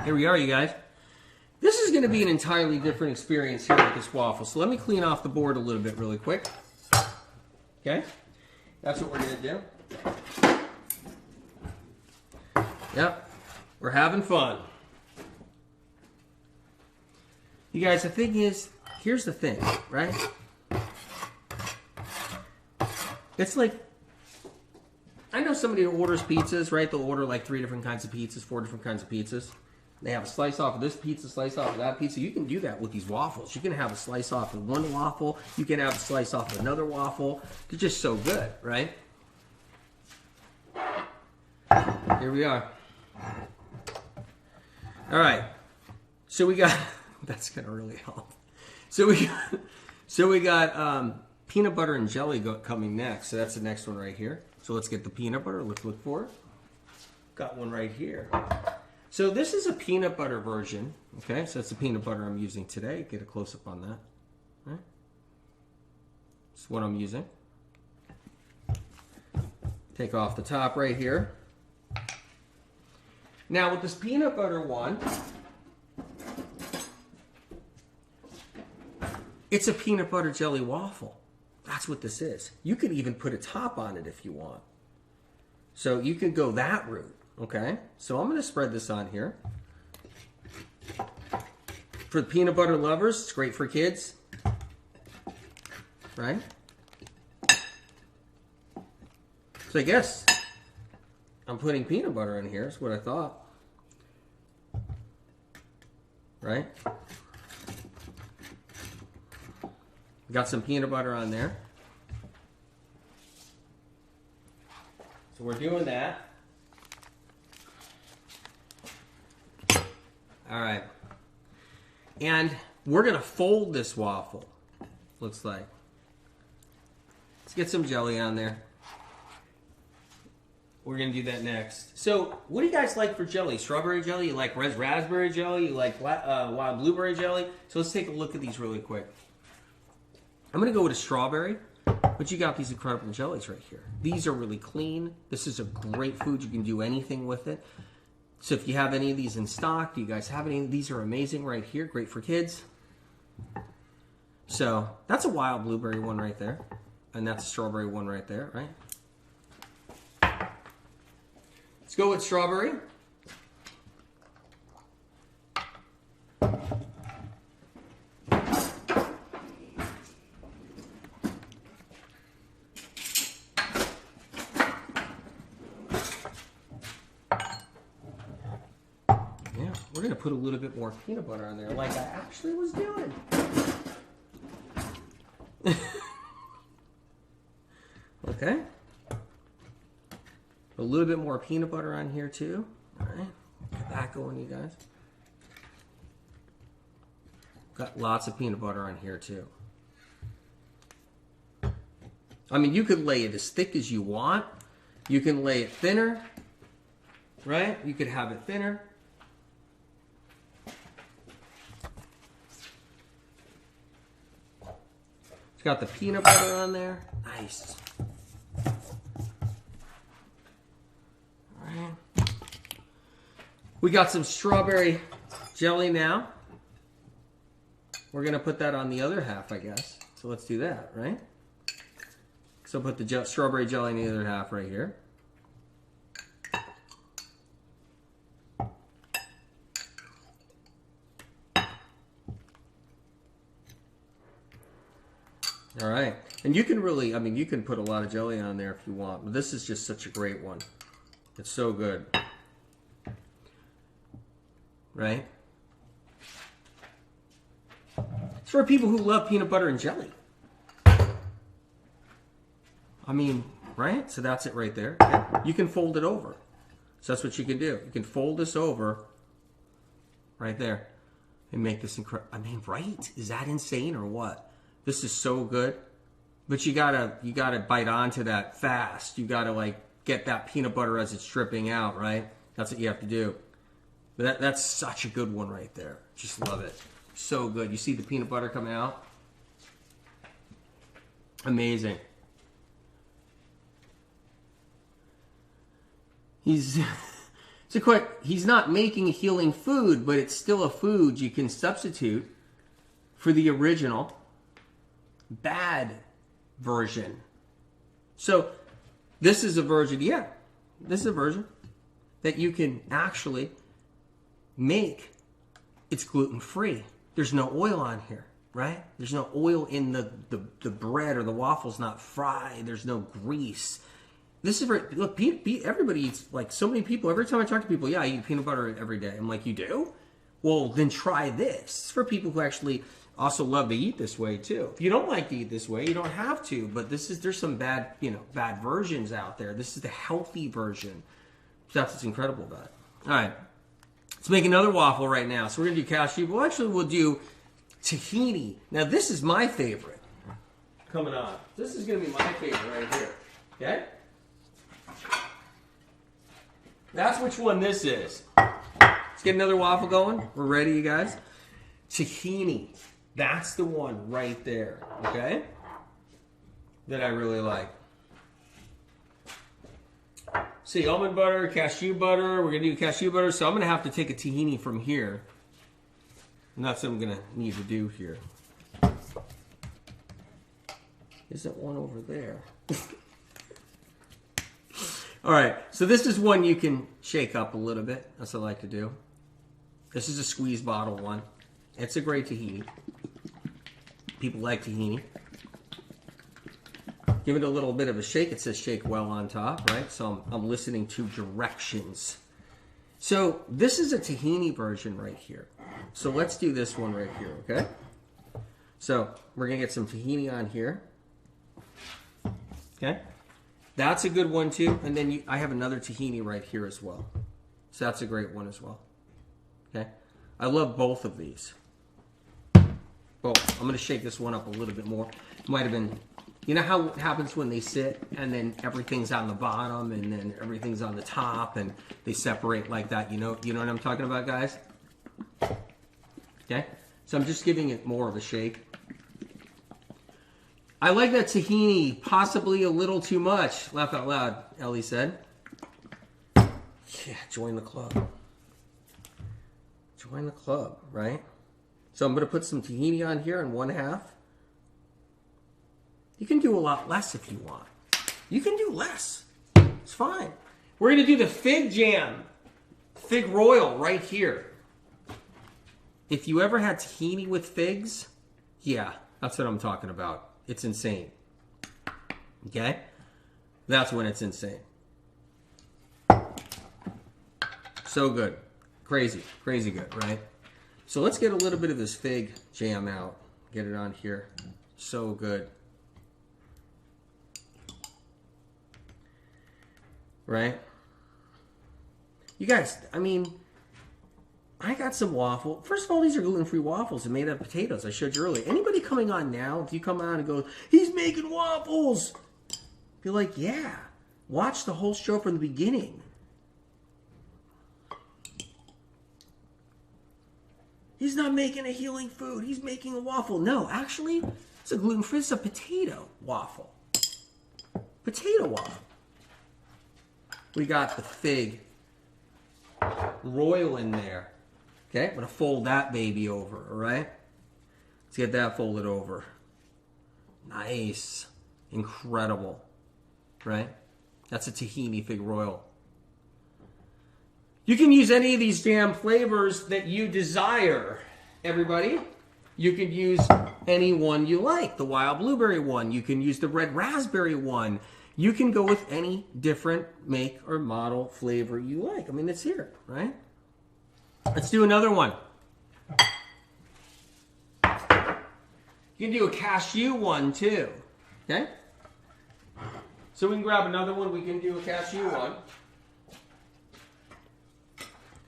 Here we are, you guys. This is going to be an entirely different experience here with this waffle. So let me clean off the board a little bit really quick. Okay? That's what we're going to do. Yep. We're having fun. You guys, the thing is, here's the thing, right? It's like, I know somebody who orders pizzas, right? They'll order like 3 different kinds of pizzas, 4 different kinds of pizzas. They have a slice off of this pizza, slice off of that pizza. You can do that with these waffles. You can have a slice off of one waffle. You can have a slice off of another waffle. They're just so good, right? Here we are. All right. So we got, that's going to really help. So we got peanut butter and jelly coming next. So that's the next one right here. So let's get the peanut butter. Let's look for it. Got one right here. So this is a peanut butter version. Okay, so that's the peanut butter I'm using today. Get a close-up on that. All right. That's what I'm using. Take off the top right here. Now with this peanut butter one, it's a peanut butter jelly waffle. That's what this is. You could even put a top on it if you want. So you can go that route. Okay, so I'm going to spread this on here. For the peanut butter lovers, it's great for kids. Right? So I guess I'm putting peanut butter in here, is what I thought. Right? Got some peanut butter on there. So we're doing that. All right. And we're going to fold this waffle, looks like. Let's get some jelly on there. We're going to do that next. So, what do you guys like for jelly? Strawberry jelly? You like raspberry jelly? You like wild blueberry jelly? So, let's take a look at these really quick. I'm going to go with a strawberry, but you got these incredible jellies right here. These are really clean. This is a great food. You can do anything with it. So, if you have any of these in stock, do you guys have any? These are amazing right here. Great for kids. So, that's a wild blueberry one right there. And that's a strawberry one right there, right? Let's go with strawberry. Yeah, we're going to put a little bit more peanut butter on there like I actually was doing. Okay. A little bit more peanut butter on here too. All right, get that going, you guys. Got lots of peanut butter on here too. I mean, you could lay it as thick as you want. You can lay it thinner, right? You could have it thinner. It's got the peanut butter on there. Nice. We got some strawberry jelly now. We're going to put that on the other half, I guess. So let's do that, right? So put the strawberry jelly in the other half right here. All right. And you can really, I mean, you can put a lot of jelly on there if you want. But this is just such a great one. It's so good. Right? It's for people who love peanut butter and jelly. I mean, right? So that's it right there. Okay? You can fold it over. So that's what you can do. You can fold this over right there and make this incredible. I mean, right? Is that insane or what? This is so good. But you gotta bite onto that fast. You gotta like get that peanut butter as it's dripping out, right? That's what you have to do. But that's such a good one right there. Just love it. So good. You see the peanut butter coming out? Amazing. He's not making a healing food, but it's still a food you can substitute for the original bad version. So this is a version, yeah. This is a version that you can actually make. It's gluten-free. There's no oil on here, right? There's no oil in the bread, or the waffle's not fried. There's no grease. This is very, look, everybody eats, like so many people, every time I talk to people, yeah, I eat peanut butter every day. I'm like, you do? Well, then try this. It's for people who actually also love to eat this way too. If you don't like to eat this way, you don't have to, but there's some bad versions out there. This is the healthy version. That's what's incredible about it. All right. Let's make another waffle right now. So we're going to do cashew. Well, actually, we'll do tahini. Now, this is my favorite coming on. This is going to be my favorite right here. Okay? That's which one this is. Let's get another waffle going. We're ready, you guys. Tahini. That's the one right there. Okay? That I really like. See, almond butter, cashew butter. We're going to do cashew butter. So I'm going to have to take a tahini from here. And that's what I'm going to need to do here. Isn't one over there? All right. So this is one you can shake up a little bit. That's what I like to do. This is a squeeze bottle one. It's a great tahini. People like tahini. Give it a little bit of a shake. It says shake well on top, right? So I'm listening to directions. So this is a tahini version right here. So let's do this one right here, okay? So we're gonna get some tahini on here. Okay? That's a good one too. And then I have another tahini right here as well. So that's a great one as well. Okay? I love both of these. Both. I'm gonna shake this one up a little bit more. Might have been, you know how it happens when they sit and then everything's on the bottom and then everything's on the top and they separate like that. You know what I'm talking about, guys? Okay? So I'm just giving it more of a shake. I like that tahini, possibly a little too much. Laugh out loud, Ellie said. Yeah, join the club. Join the club, right? So I'm going to put some tahini on here in 1/2. You can do a lot less if you want. You can do less. It's fine. We're going to do the fig jam. Fig royal right here. If you ever had tahini with figs, yeah, that's what I'm talking about. It's insane. Okay? That's when it's insane. So good. Crazy. Crazy good, right? So let's get a little bit of this fig jam out. Get it on here. So good. Right? You guys, I mean, I got some waffle. First of all, these are gluten-free waffles and made out of potatoes. I showed you earlier. Anybody coming on now, if you come on and go, he's making waffles, be like, yeah. Watch the whole show from the beginning. He's not making a healing food. He's making a waffle. No, actually, it's a gluten-free. It's a potato waffle. Potato waffle. We got the fig royal in there. Okay, I'm going to fold that baby over, all right? Let's get that folded over. Nice. Incredible. Right? That's a tahini fig royal. You can use any of these jam flavors that you desire, everybody. You can use any one you like. The wild blueberry one. You can use the red raspberry one. You can go with any different make or model flavor you like. I mean, it's here, right? Let's do another one. You can do a cashew one too. Okay? So we can grab another one. We can do a cashew one.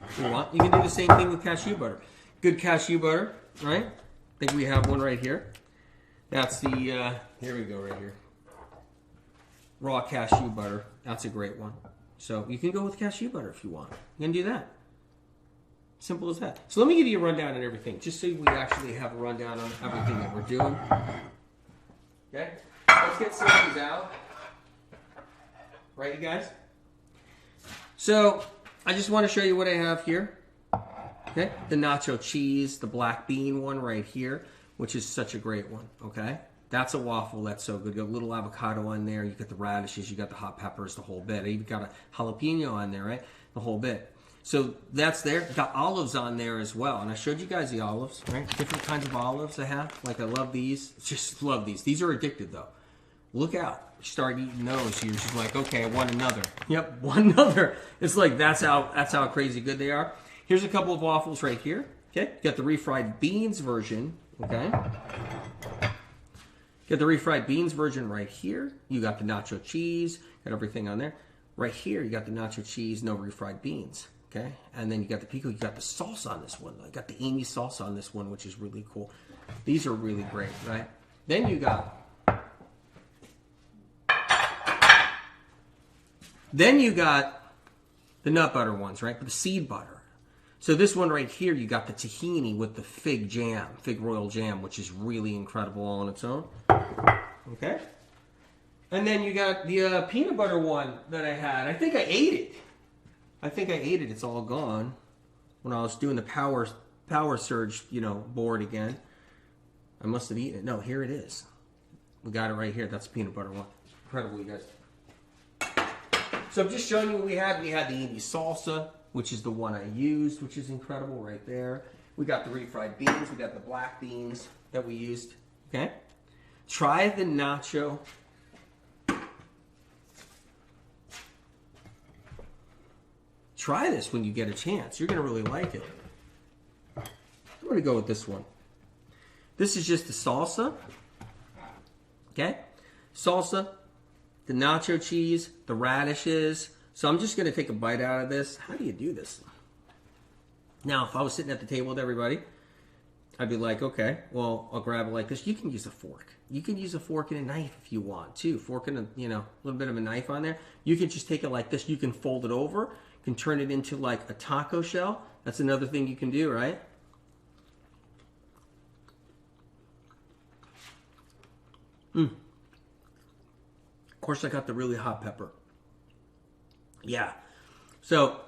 If you want. You can do the same thing with cashew butter. Good cashew butter, right? I think we have one right here. That's the, here we go right here. Raw cashew butter. That's a great one. So you can go with cashew butter if you want. You can do that. Simple as that. So let me give you a rundown on everything, just so we actually have a rundown on everything that we're doing. Okay? Let's get some of these out. Right, you guys? So I just want to show you what I have here. Okay? The nacho cheese, the black bean one right here, which is such a great one. Okay? That's a waffle that's so good. You got a little avocado on there. You got the radishes. You got the hot peppers, the whole bit. You got a jalapeno on there, right? The whole bit. So that's there. Got olives on there as well. And I showed you guys the olives, right? Different kinds of olives I have. Like I love these. Just love these. These are addicted though. Look out. You start eating those. You're just like, okay, I want another. Yep, one another. It's like that's how crazy good they are. Here's a couple of waffles right here. Okay. You got the refried beans version. Okay. Got the refried beans version right here. You got the nacho cheese. Got everything on there. Right here, you got the nacho cheese, no refried beans. Okay, and then you got the pico, you got the salsa on this one. I got the Amy salsa on this one, which is really cool. These are really great, right? Then you got the nut butter ones, right? But the seed butter. So this one right here, you got the tahini with the fig jam, fig royal jam, which is really incredible all on its own. Okay, and then you got the peanut butter one that I had. I think I ate it. It's all gone when I was doing the power surge, board again. I must have eaten it. No, here it is. We got it right here. That's the peanut butter one. Incredible, you guys. So I'm just showing you what we had. We had the Amy salsa, which is the one I used, which is incredible right there. We got the refried beans. We got the black beans that we used. Okay? Try the nacho. Try this when you get a chance. You're going to really like it. I'm going to go with this one. This is just the salsa. Okay? Salsa, the nacho cheese, the radishes. So I'm just going to take a bite out of this. How do you do this? Now, if I was sitting at the table with everybody, I'd be like, okay, well, I'll grab it like this. You can use a fork. You can use a fork and a knife if you want, too. Fork and a little bit of a knife on there. You can just take it like this. You can fold it over. You can turn it into like a taco shell. That's another thing you can do, right? Of course, I got the really hot pepper. Yeah. So,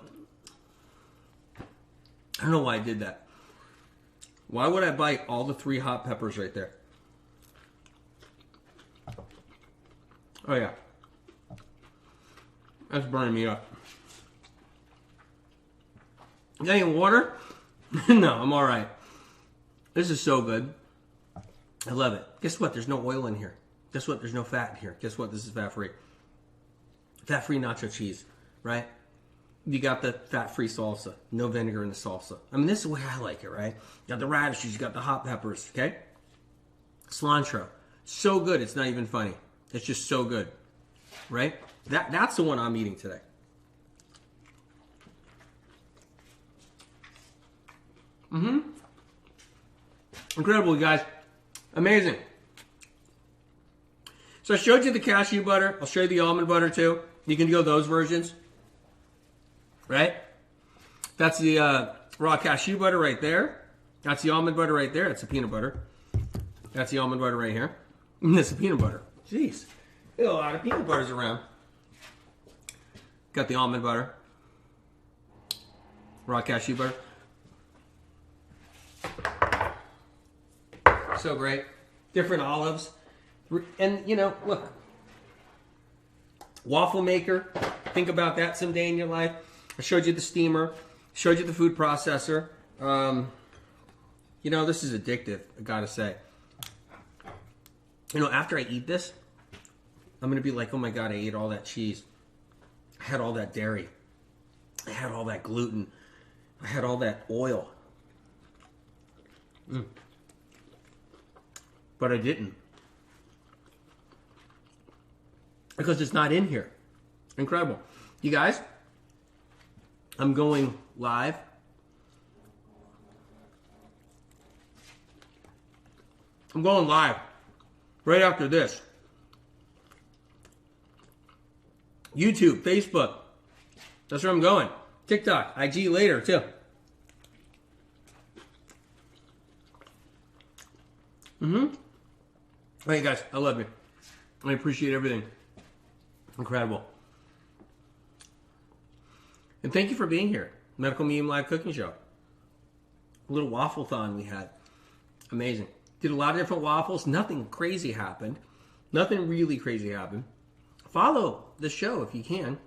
I don't know why I did that. Why would I bite all the 3 hot peppers right there? Oh, yeah. That's burning me up. Got any water? No, I'm all right. This is so good. I love it. Guess what? There's no oil in here. Guess what? There's no fat in here. Guess what? This is fat-free. Fat-free nacho cheese, right? You got the fat-free salsa. No vinegar in the salsa. I mean, this is the way I like it, right? You got the radishes. You got the hot peppers, okay? Cilantro. So good, it's not even funny. It's just so good, right? That's the one I'm eating today. Incredible, you guys. Amazing. So I showed you the cashew butter. I'll show you the almond butter too. You can go those versions. Right? That's the raw cashew butter right there. That's the almond butter right there. That's the peanut butter. That's the almond butter right here. And that's the peanut butter. Jeez. There's a lot of peanut butters around. Got the almond butter. Raw cashew butter. So great. Different olives. And, look. Waffle maker. Think about that someday in your life. I showed you the steamer. Showed you the food processor. This is addictive, I gotta say. After I eat this, I'm going to be like, oh my God, I ate all that cheese. I had all that dairy. I had all that gluten. I had all that oil. But I didn't. Because it's not in here. Incredible. You guys, I'm going live. I'm going live right after this. YouTube, Facebook. That's where I'm going. TikTok, IG later too. All right, guys, I love you. I appreciate everything. Incredible. And thank you for being here. Medical Medium Live Cooking Show. A little waffle-thon we had. Amazing. Did a lot of different waffles. Nothing crazy happened. Nothing really crazy happened. Follow the show if you can.